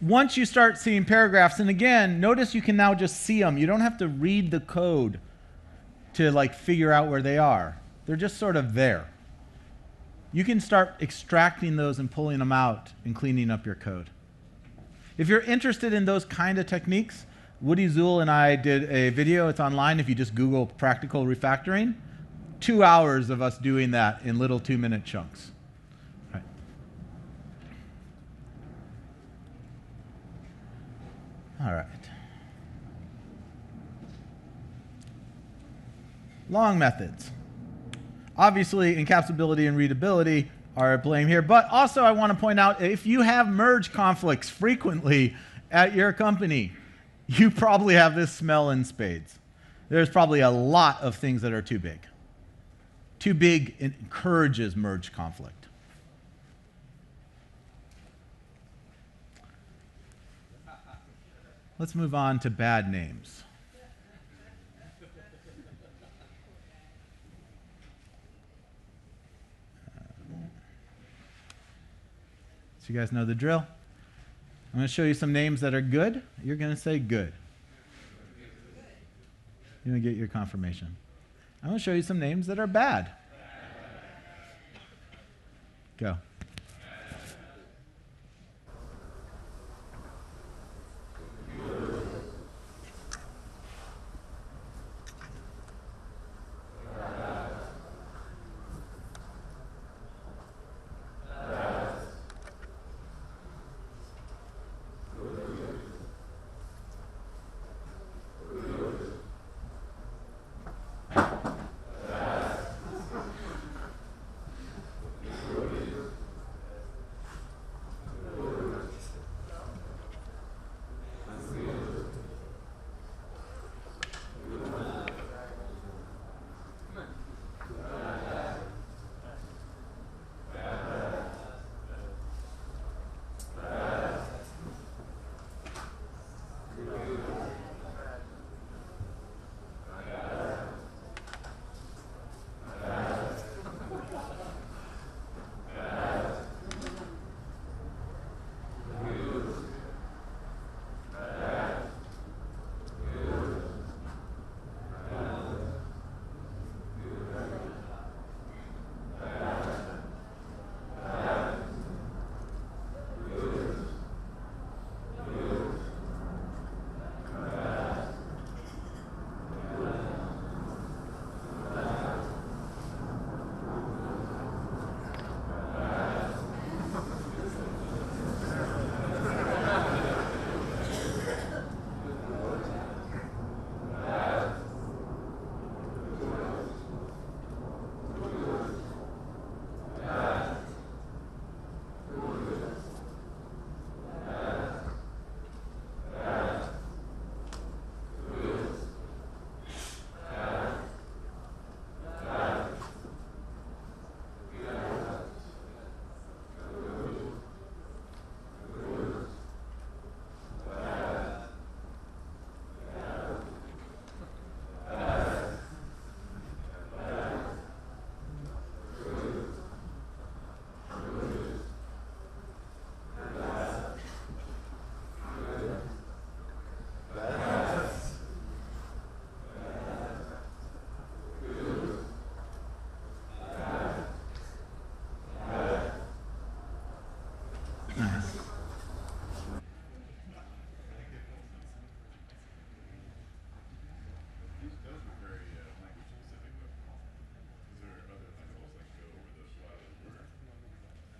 once you start seeing paragraphs, and again, notice you can now just see them. You don't have to read the code to like figure out where they are. They're just sort of there. You can start extracting those and pulling them out and cleaning up your code. If you're interested in those kind of techniques, Woody Zuhl and I did a video. It's online if you just Google practical refactoring. 2 hours of us doing that in little 2-minute chunks. Right. All right. Long methods. Obviously, encapsulability and readability are at blame here, but also I want to point out, if you have merge conflicts frequently at your company, you probably have this smell in spades. There's probably a lot of things that are too big. Too big encourages merge conflict. Let's move on to bad names. So you guys know the drill. I'm going to show you some names that are good. You're going to say good. You're going to get your confirmation. I'm going to show you some names that are bad. Go.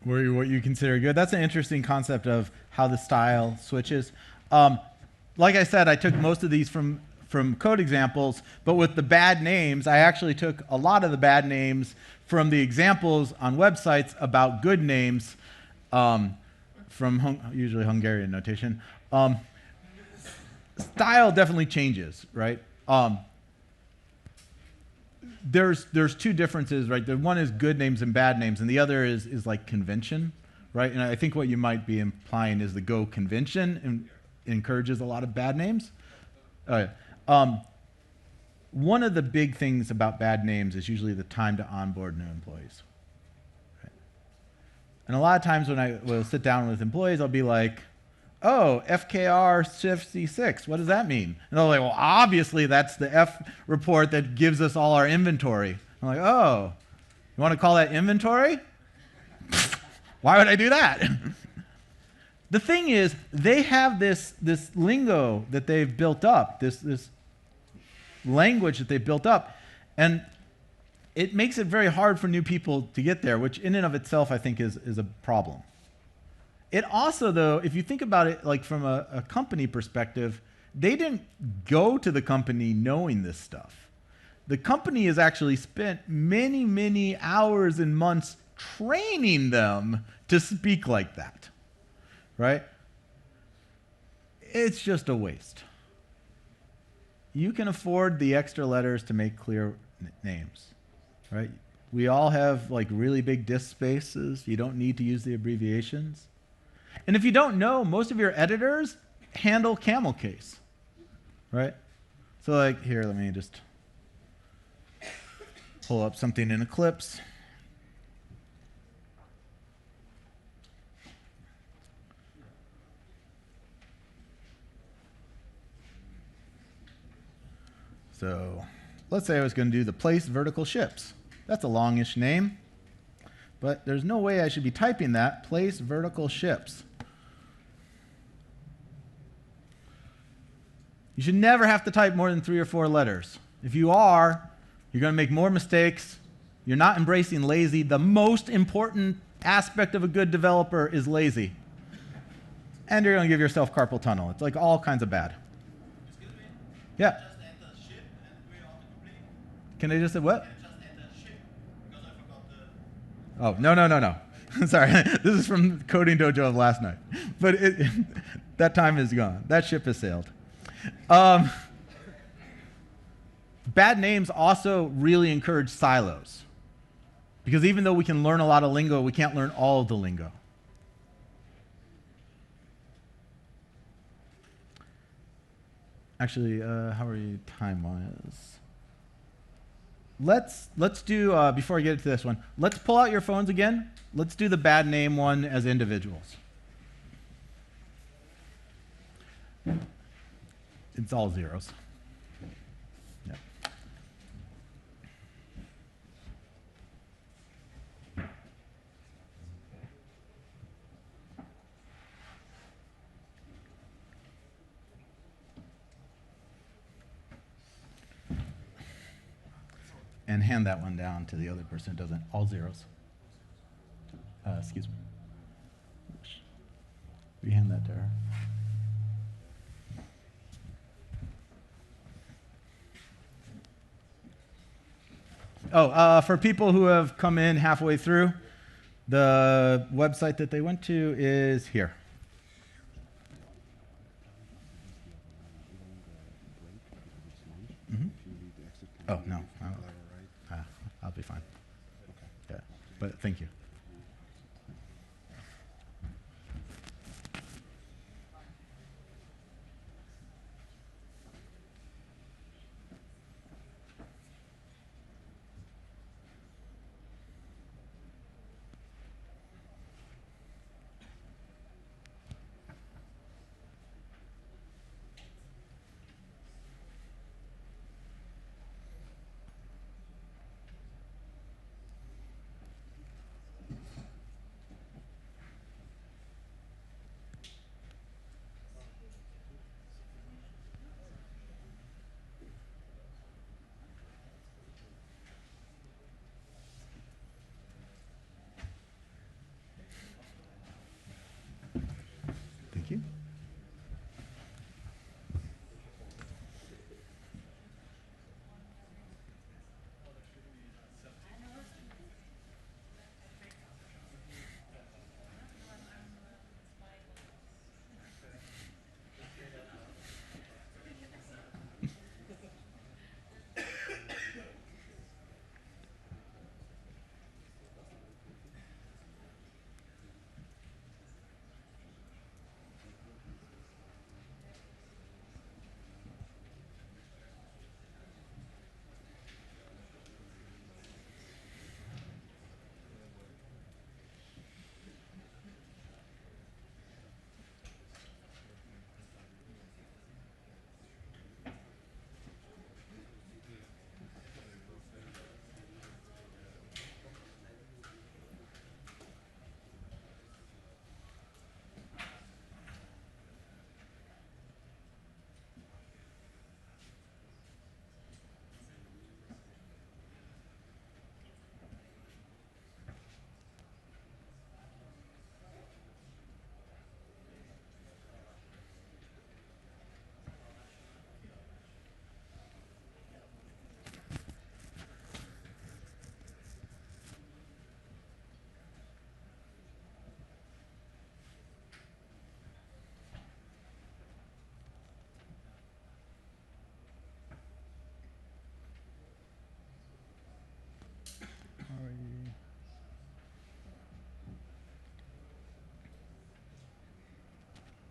What you consider good. That's an interesting concept of how the style switches. Like I said, I took most of these from code examples, but with the bad names, I actually took a lot of the bad names from the examples on websites about good names, from usually Hungarian notation. Style definitely changes, right? There's two differences, right? The one is good names and bad names, and the other is like convention, right? And I think what you might be implying is the Go convention encourages a lot of bad names. One of the big things about bad names is usually the time to onboard new employees. And a lot of times when I will sit down with employees, I'll be like, oh, FKR shift C6, what does that mean? And they're like, well, obviously that's the F report that gives us all our inventory. I'm like, oh, you want to call that inventory? Why would I do that? The thing is, they have this lingo that they've built up, this language that they've built up, and it makes it very hard for new people to get there, which in and of itself I think is a problem. It also, though, if you think about it like from a company perspective, they didn't go to the company knowing this stuff. The company has actually spent many, many hours and months training them to speak like that, right? It's just a waste. You can afford the extra letters to make clear names, right? We all have like really big disk spaces. You don't need to use the abbreviations. And if you don't know, most of your editors handle camel case, right? So like here, let me just pull up something in Eclipse. So let's say I was going to do the place vertical ships. That's a longish name, but there's no way I should be typing that, place vertical ships. You should never have to type more than 3 or 4 letters. If you are, you're going to make more mistakes. You're not embracing lazy. The most important aspect of a good developer is lazy. And you're going to give yourself carpal tunnel. It's like all kinds of bad. Excuse me? Yeah. Just enter ship and we autocomplete. Can I just say what? Can just enter ship because I forgot the. Oh, no. Sorry. This is from Coding Dojo of last night. But that time is gone. That ship has sailed. Bad names also really encourage silos. Because even though we can learn a lot of lingo, we can't learn all of the lingo. Actually, how are you time-wise? Let's do, before I get into this one, let's pull out your phones again. Let's do the bad name one as individuals. It's all zeros. Yep. And hand that one down to the other person who doesn't. All zeros. Excuse me. We hand that to her. Oh, for people who have come in halfway through, the website that they went to is here. Mm-hmm. Oh, no. I'll be fine. Yeah, but thank you.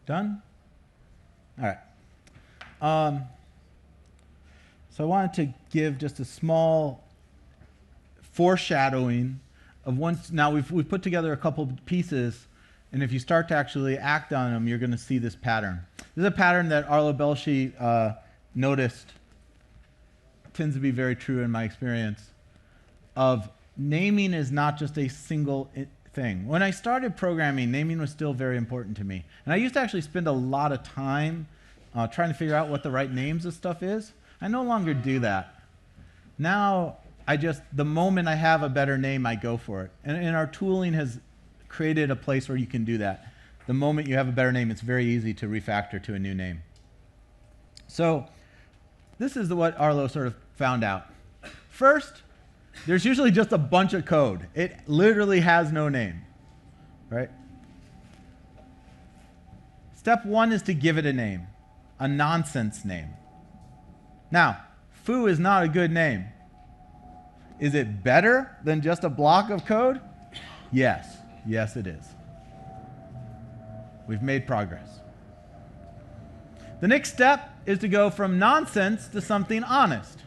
Done? All right. So I wanted to give just a small foreshadowing of once. Now we've put together a couple of pieces, and if you start to actually act on them, you're going to see this pattern. This is a pattern that Arlo Belshi noticed. Tends to be very true in my experience. Of naming is not just a single thing. When I started programming, naming was still very important to me, and I used to actually spend a lot of time trying to figure out what the right names of stuff is. I no longer do that. Now, the moment I have a better name, I go for it. And our tooling has created a place where you can do that. The moment you have a better name, it's very easy to refactor to a new name. So this is what Arlo sort of found out. First, there's usually just a bunch of code. It literally has no name, right? Step one is to give it a name, a nonsense name. Now, foo is not a good name. Is it better than just a block of code? Yes. Yes, it is. We've made progress. The next step is to go from nonsense to something honest.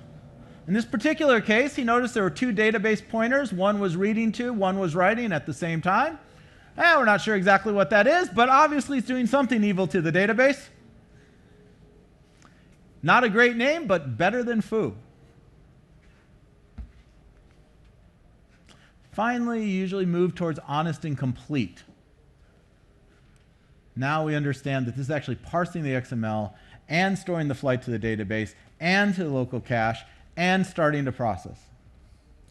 In this particular case, he noticed there were two database pointers. One was reading to, one was writing at the same time. We're not sure exactly what that is, but obviously it's doing something evil to the database. Not a great name, but better than foo. Finally, you usually move towards honest and complete. Now we understand that this is actually parsing the XML and storing the flight to the database and to the local cache and starting to process.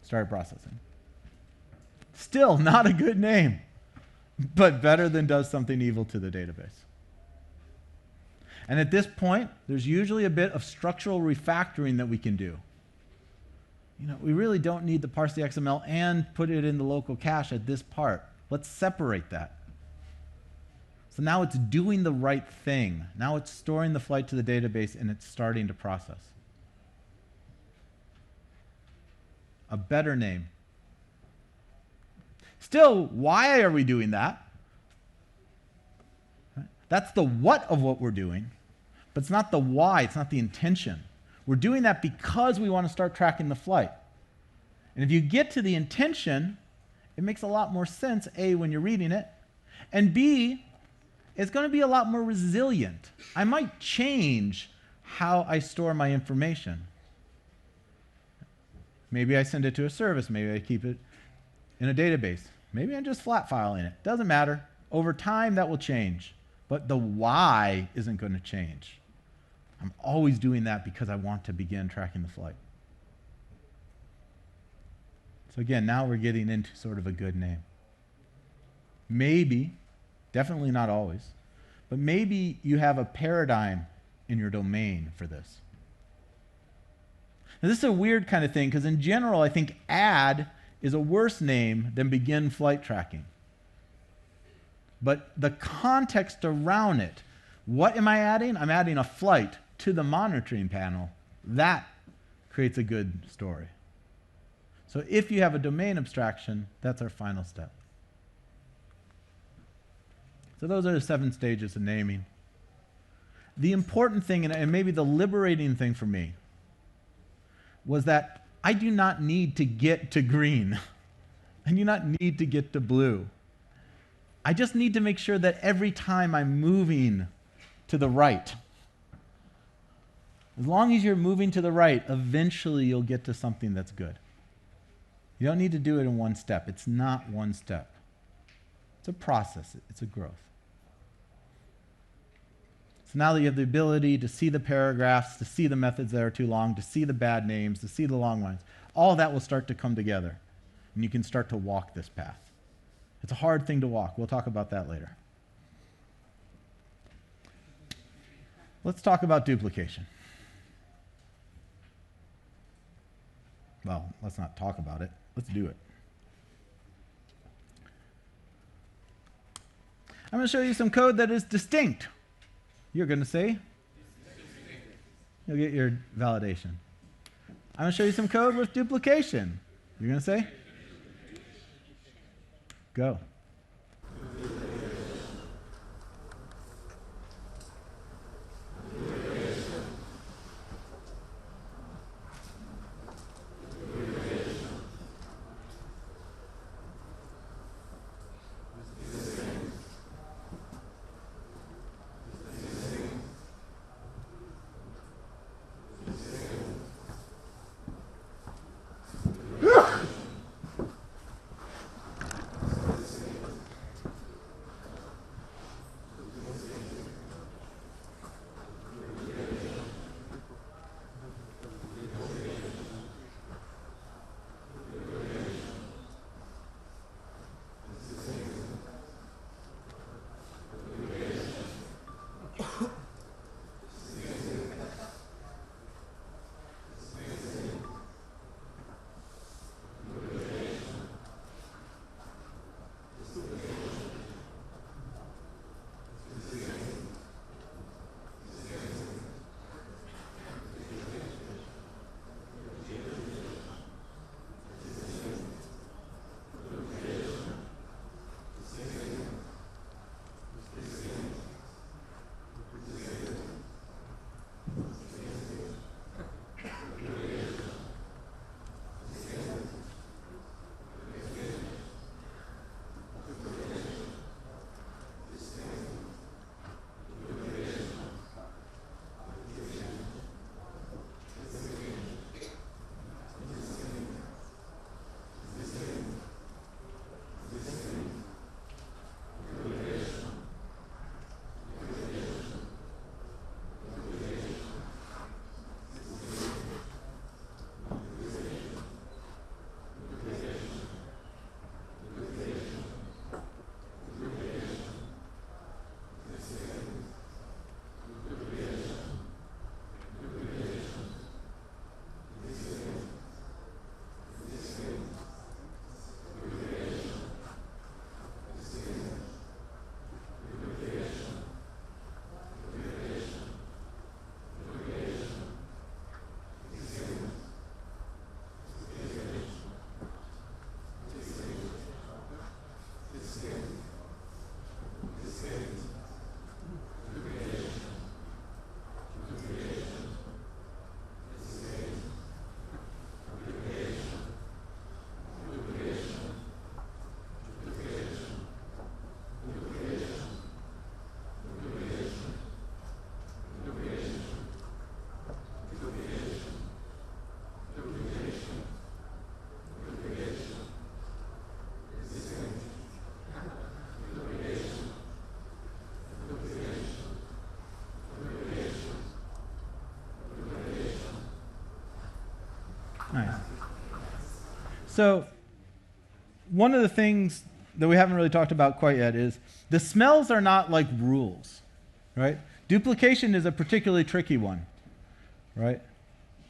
Start processing. Still not a good name, but better than does something evil to the database. And at this point, there's usually a bit of structural refactoring that we can do. We really don't need to parse the XML and put it in the local cache at this part. Let's separate that. So now it's doing the right thing. Now it's storing the flight to the database and it's starting to process. A better name. Still, why are we doing that? That's the what of what we're doing, but it's not the why, it's not the intention. We're doing that because we want to start tracking the flight. And if you get to the intention, it makes a lot more sense, A, when you're reading it, and B, it's going to be a lot more resilient. I might change how I store my information. Maybe I send it to a service, maybe I keep it in a database. Maybe I'm just flat filing it. Doesn't matter. Over time, that will change. But the why isn't going to change. I'm always doing that because I want to begin tracking the flight. So again, now we're getting into sort of a good name. Maybe, definitely not always, but maybe you have a paradigm in your domain for this. Now, this is a weird kind of thing because in general, I think add is a worse name than begin flight tracking. But the context around it, what am I adding? I'm adding a flight to the monitoring panel. That creates a good story. So if you have a domain abstraction, that's our final step. So those are the 7 stages of naming. The important thing, and maybe the liberating thing for me, was that I do not need to get to green. I do not need to get to blue. I just need to make sure that every time I'm moving to the right, as long as you're moving to the right, eventually you'll get to something that's good. You don't need to do it in one step. It's not one step. It's a process. It's a growth. So now that you have the ability to see the paragraphs, to see the methods that are too long, to see the bad names, to see the long lines, all that will start to come together, and you can start to walk this path. It's a hard thing to walk. We'll talk about that later. Let's talk about duplication. Well, let's not talk about it. Let's do it. I'm going to show you some code that is distinct. You're going to say? You'll get your validation. I'm going to show you some code with duplication. You're going to say? Go. So one of the things that we haven't really talked about quite yet is the smells are not like rules, right? Duplication is a particularly tricky one, right?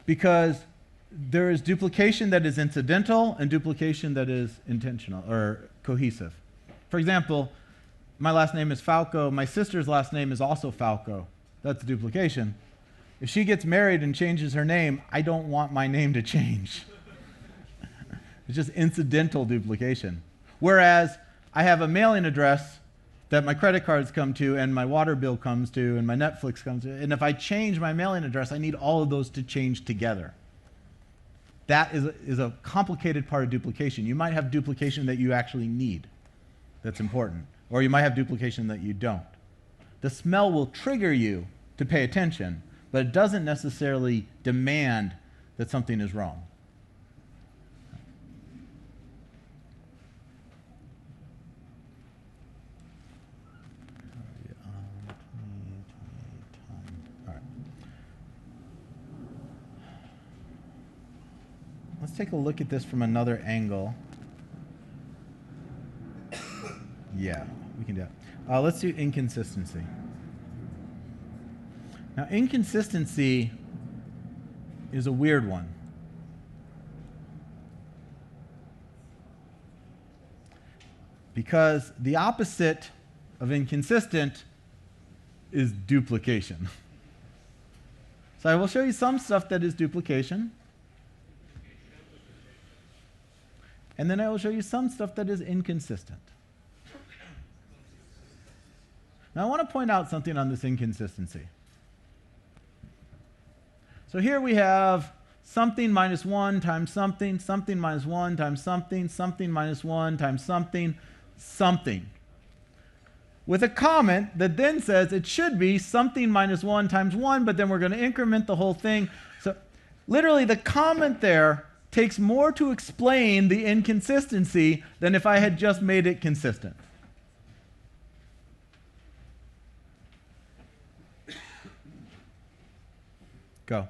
Because there is duplication that is incidental and duplication that is intentional or cohesive. For example, my last name is Falco. My sister's last name is also Falco. That's duplication. If she gets married and changes her name, I don't want my name to change. It's just incidental duplication. Whereas I have a mailing address that my credit cards come to and my water bill comes to and my Netflix comes to. And if I change my mailing address, I need all of those to change together. That is a complicated part of duplication. You might have duplication that you actually need. That's important. Or you might have duplication that you don't. The smell will trigger you to pay attention, but it doesn't necessarily demand that something is wrong. Let's take a look at this from another angle. Yeah, we can do that. Let's do inconsistency. Now, inconsistency is a weird one. Because the opposite of inconsistent is duplication. So I will show you some stuff that is duplication. And then I will show you some stuff that is inconsistent. Now I want to point out something on this inconsistency. So here we have something minus 1 times something, something minus 1 times something, something minus 1 times something, something. With a comment that then says it should be something minus 1 times 1, but then we're going to increment the whole thing. So literally the comment there takes more to explain the inconsistency than if I had just made it consistent. Go.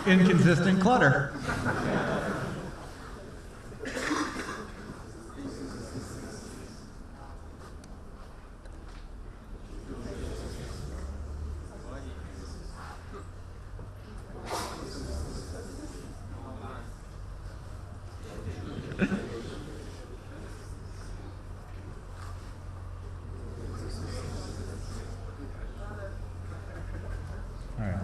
Inconsistent clutter. All right.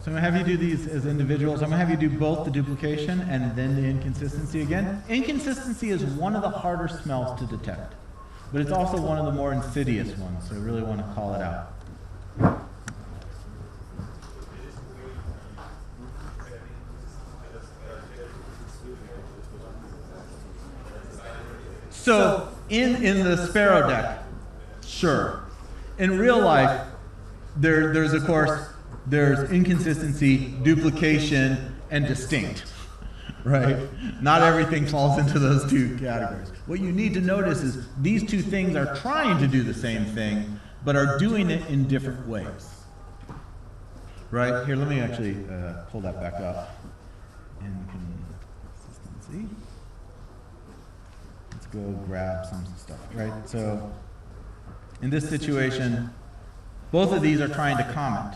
So I'm going to have you do these as individuals. I'm going to have you do both the duplication and then the inconsistency again. Inconsistency is one of the harder smells to detect, but it's also one of the more insidious ones, so I really want to call it out. So in the sparrow deck, sure. In real life, there's of course, there's inconsistency, duplication, and distinct, right? Not everything falls into those two categories. What you need to notice is these two things are trying to do the same thing, but are doing it in different ways, right? Here, let me actually pull that back up. Inconsistency. Let's go grab some stuff, right? So in this situation, both of these are trying to comment,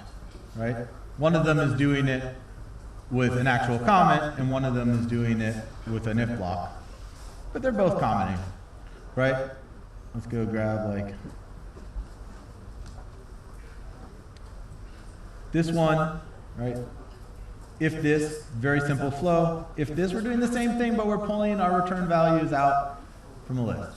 right? One of them is doing it with an actual comment, and one of them is doing it with an if block. But they're both commenting, right? Let's go grab like this one, right? If this, very simple flow. If this, we're doing the same thing, but we're pulling our return values out from a list.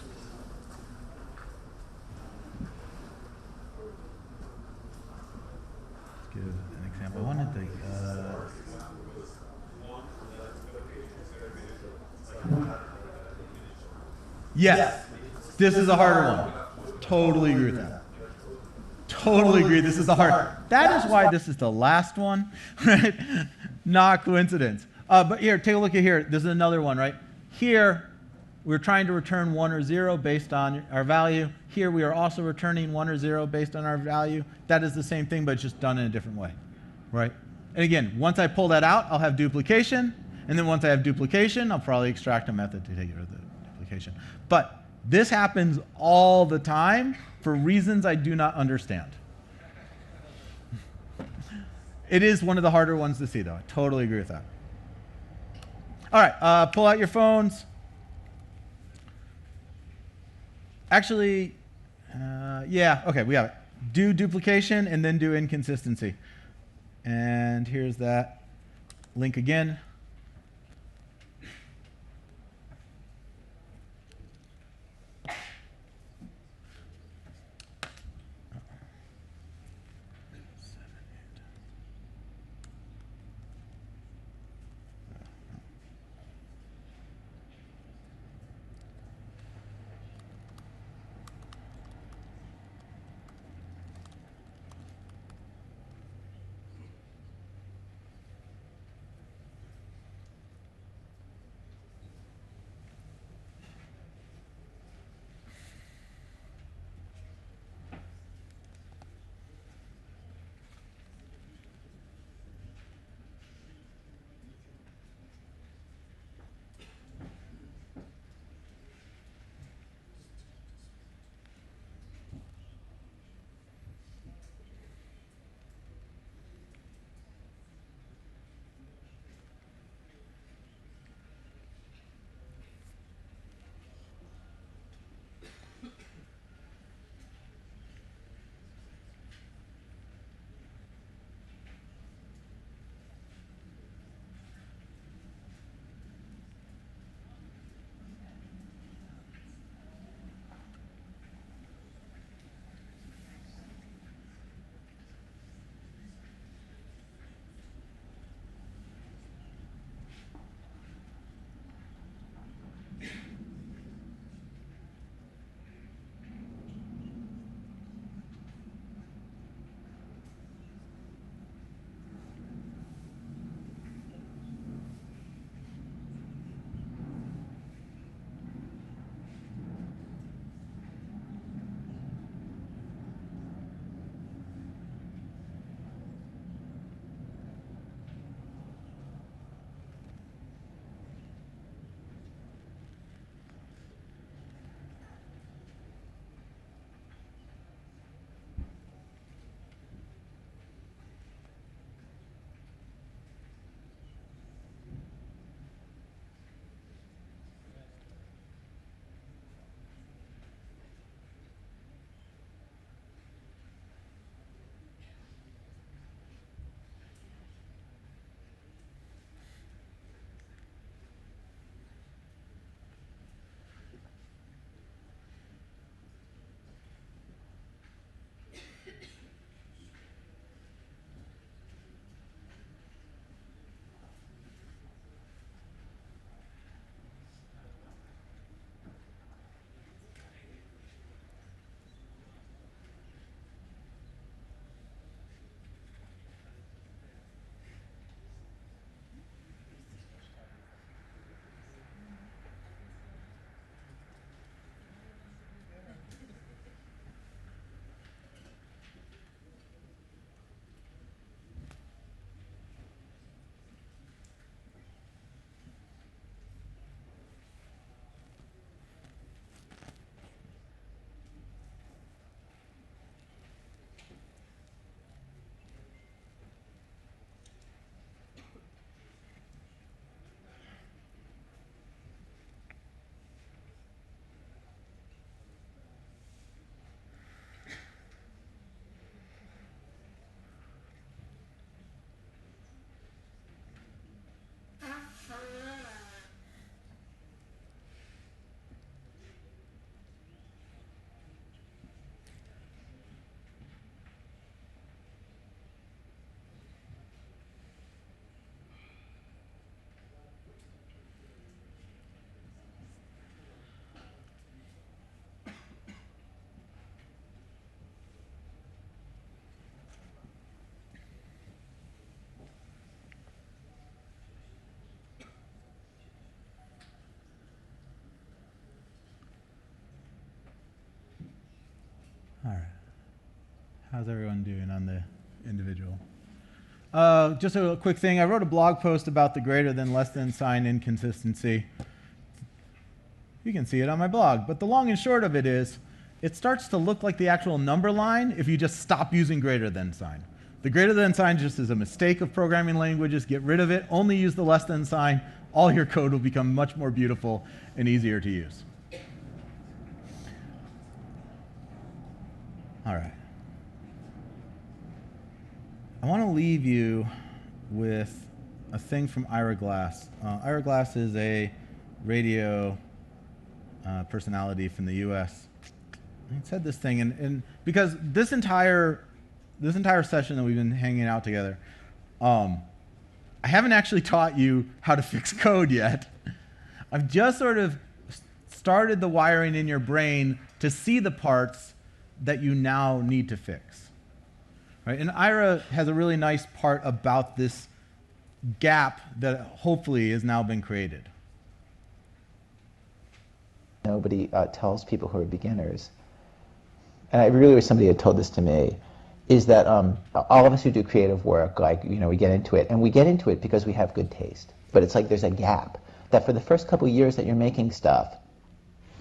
Let's give an example. I wanted the yes, this is a harder one. Totally agree with that. Totally agree. This is the hard. That is why this is the last one, right? Not coincidence. But here, take a look at here. This is another one, right? Here, we're trying to return 1 or 0 based on our value. Here, we are also returning 1 or 0 based on our value. That is the same thing, but it's just done in a different way, right? And again, once I pull that out, I'll have duplication. And then once I have duplication, I'll probably extract a method to take rid of the duplication. But this happens all the time for reasons I do not understand. It is one of the harder ones to see, though. I totally agree with that. All right, pull out your phones. Actually, yeah, okay, we have it. Do duplication and then do inconsistency. And here's that link again. All right. How's everyone doing on the individual? Just a quick thing. I wrote a blog post about the greater than less than sign inconsistency. You can see it on my blog. But the long and short of it is, it starts to look like the actual number line if you just stop using greater than sign. The greater than sign just is a mistake of programming languages. Get rid of it. Only use the less than sign. All your code will become much more beautiful and easier to use. All right. I want to leave you with a thing from Ira Glass. Ira Glass is a radio personality from the US. He said this thing, and because this entire session that we've been hanging out together, I haven't actually taught you how to fix code yet. I've just sort of started the wiring in your brain to see the parts that you now need to fix. Right? And Ira has a really nice part about this gap that hopefully has now been created. Nobody tells people who are beginners, and I really wish somebody had told this to me, is that all of us who do creative work, like, you know, we get into it, and we get into it because we have good taste. But it's like there's a gap, that for the first couple years that you're making stuff,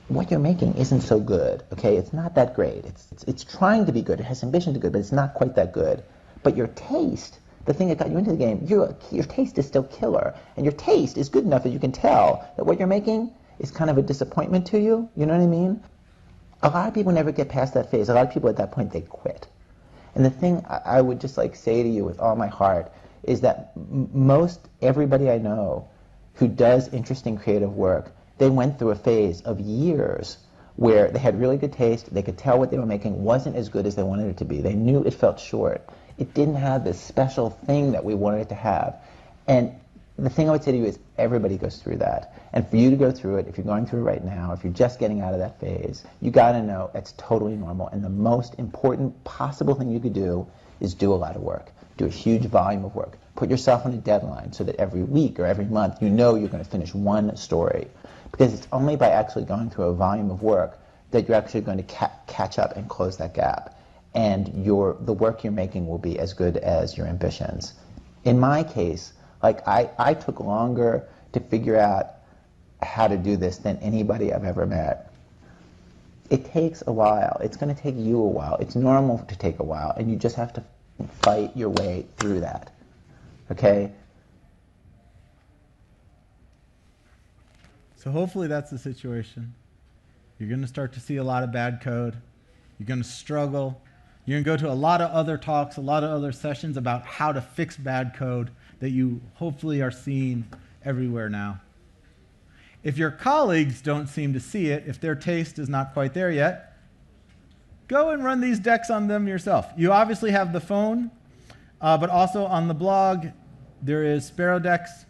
what you're making isn't so good, okay? It's not that great. It's trying to be good. It has ambition to be good, but it's not quite that good. But your taste, the thing that got you into the game, your taste is still killer. And your taste is good enough that you can tell that what you're making is kind of a disappointment to you. You know what I mean? A lot of people never get past that phase. A lot of people at that point, they quit. And the thing I would just like say to you with all my heart is that most everybody I know who does interesting creative work, they went through a phase of years where they had really good taste, they could tell what they were making wasn't as good as they wanted it to be. They knew it felt short. It didn't have this special thing that we wanted it to have. And the thing I would say to you is everybody goes through that. And for you to go through it, if you're going through it right now, if you're just getting out of that phase, you gotta know it's totally normal. And the most important possible thing you could do is do a lot of work. Do a huge volume of work. Put yourself on a deadline so that every week or every month you know you're gonna finish one story. Because it's only by actually going through a volume of work that you're actually going to catch up and close that gap. And the work you're making will be as good as your ambitions. In my case, like I took longer to figure out how to do this than anybody I've ever met. It takes a while. It's going to take you a while. It's normal to take a while, and you just have to fight your way through that. Okay? So hopefully that's the situation. You're going to start to see a lot of bad code. You're going to struggle. You're going to go to a lot of other talks, a lot of other sessions about how to fix bad code that you hopefully are seeing everywhere now. If your colleagues don't seem to see it, if their taste is not quite there yet, go and run these decks on them yourself. You obviously have the phone, but also on the blog, there is Sparrow decks.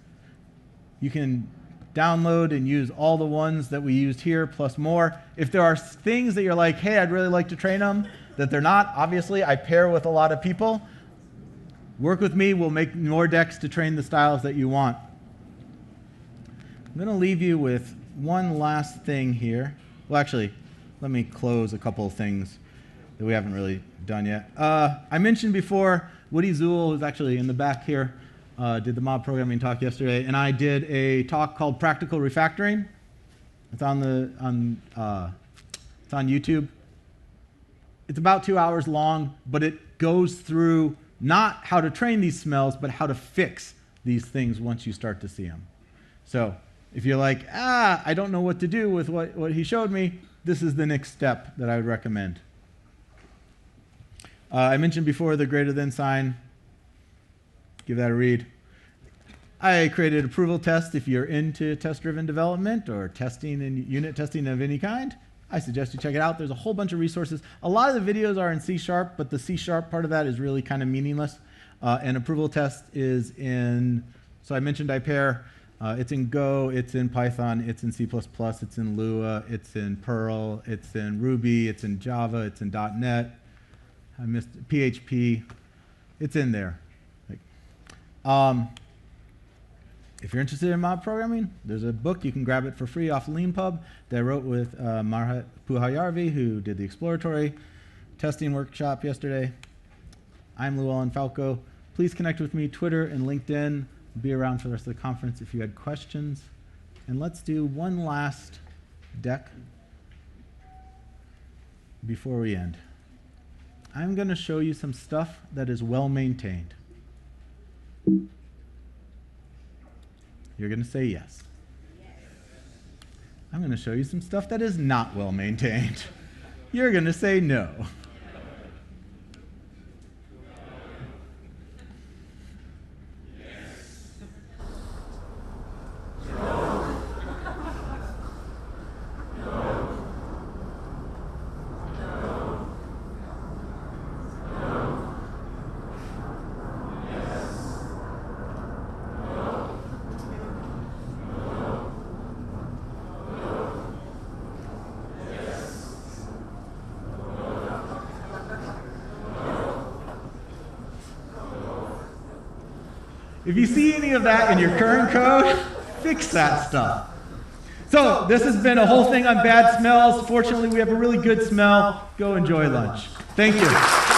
You can download and use all the ones that we used here, plus more. If there are things that you're like, hey, I'd really like to train them, that they're not, obviously, I pair with a lot of people. Work with me, we'll make more decks to train the styles that you want. I'm going to leave you with one last thing here. Well, actually, let me close a couple of things that we haven't really done yet. I mentioned before, Woody Zuhl, who's actually in the back here, did the mob programming talk yesterday, and I did a talk called Practical Refactoring. It's on YouTube. It's about 2 hours long, but it goes through not how to train these smells, but how to fix these things once you start to see them. So if you're like, I don't know what to do with what he showed me, this is the next step that I would recommend. I mentioned before the greater than sign. Give that a read. I created approval tests if you're into test-driven development or testing and unit testing of any kind. I suggest you check it out. There's a whole bunch of resources. A lot of the videos are in C#, but the C# part of that is really kind of meaningless. And approval test is in, so I mentioned I pair. It's in Go, it's in Python, it's in C++, it's in Lua, it's in Perl, it's in Ruby, it's in Java, it's in .NET. I missed PHP. It's in there. If you're interested in mob programming, there's a book. You can grab it for free off LeanPub that I wrote with Marhat Puhayarvi, who did the exploratory testing workshop yesterday. I'm Llewellyn Falco. Please connect with me, Twitter and LinkedIn. I'll be around for the rest of the conference if you had questions. And let's do one last deck before we end. I'm going to show you some stuff that is well maintained. You're going to say yes. I'm going to show you some stuff that is not well maintained. You're going to say no. If you see any of that in your current code, fix that stuff. So this has been a whole thing on bad smells. Fortunately, we have a really good smell. Go enjoy lunch. Thank you.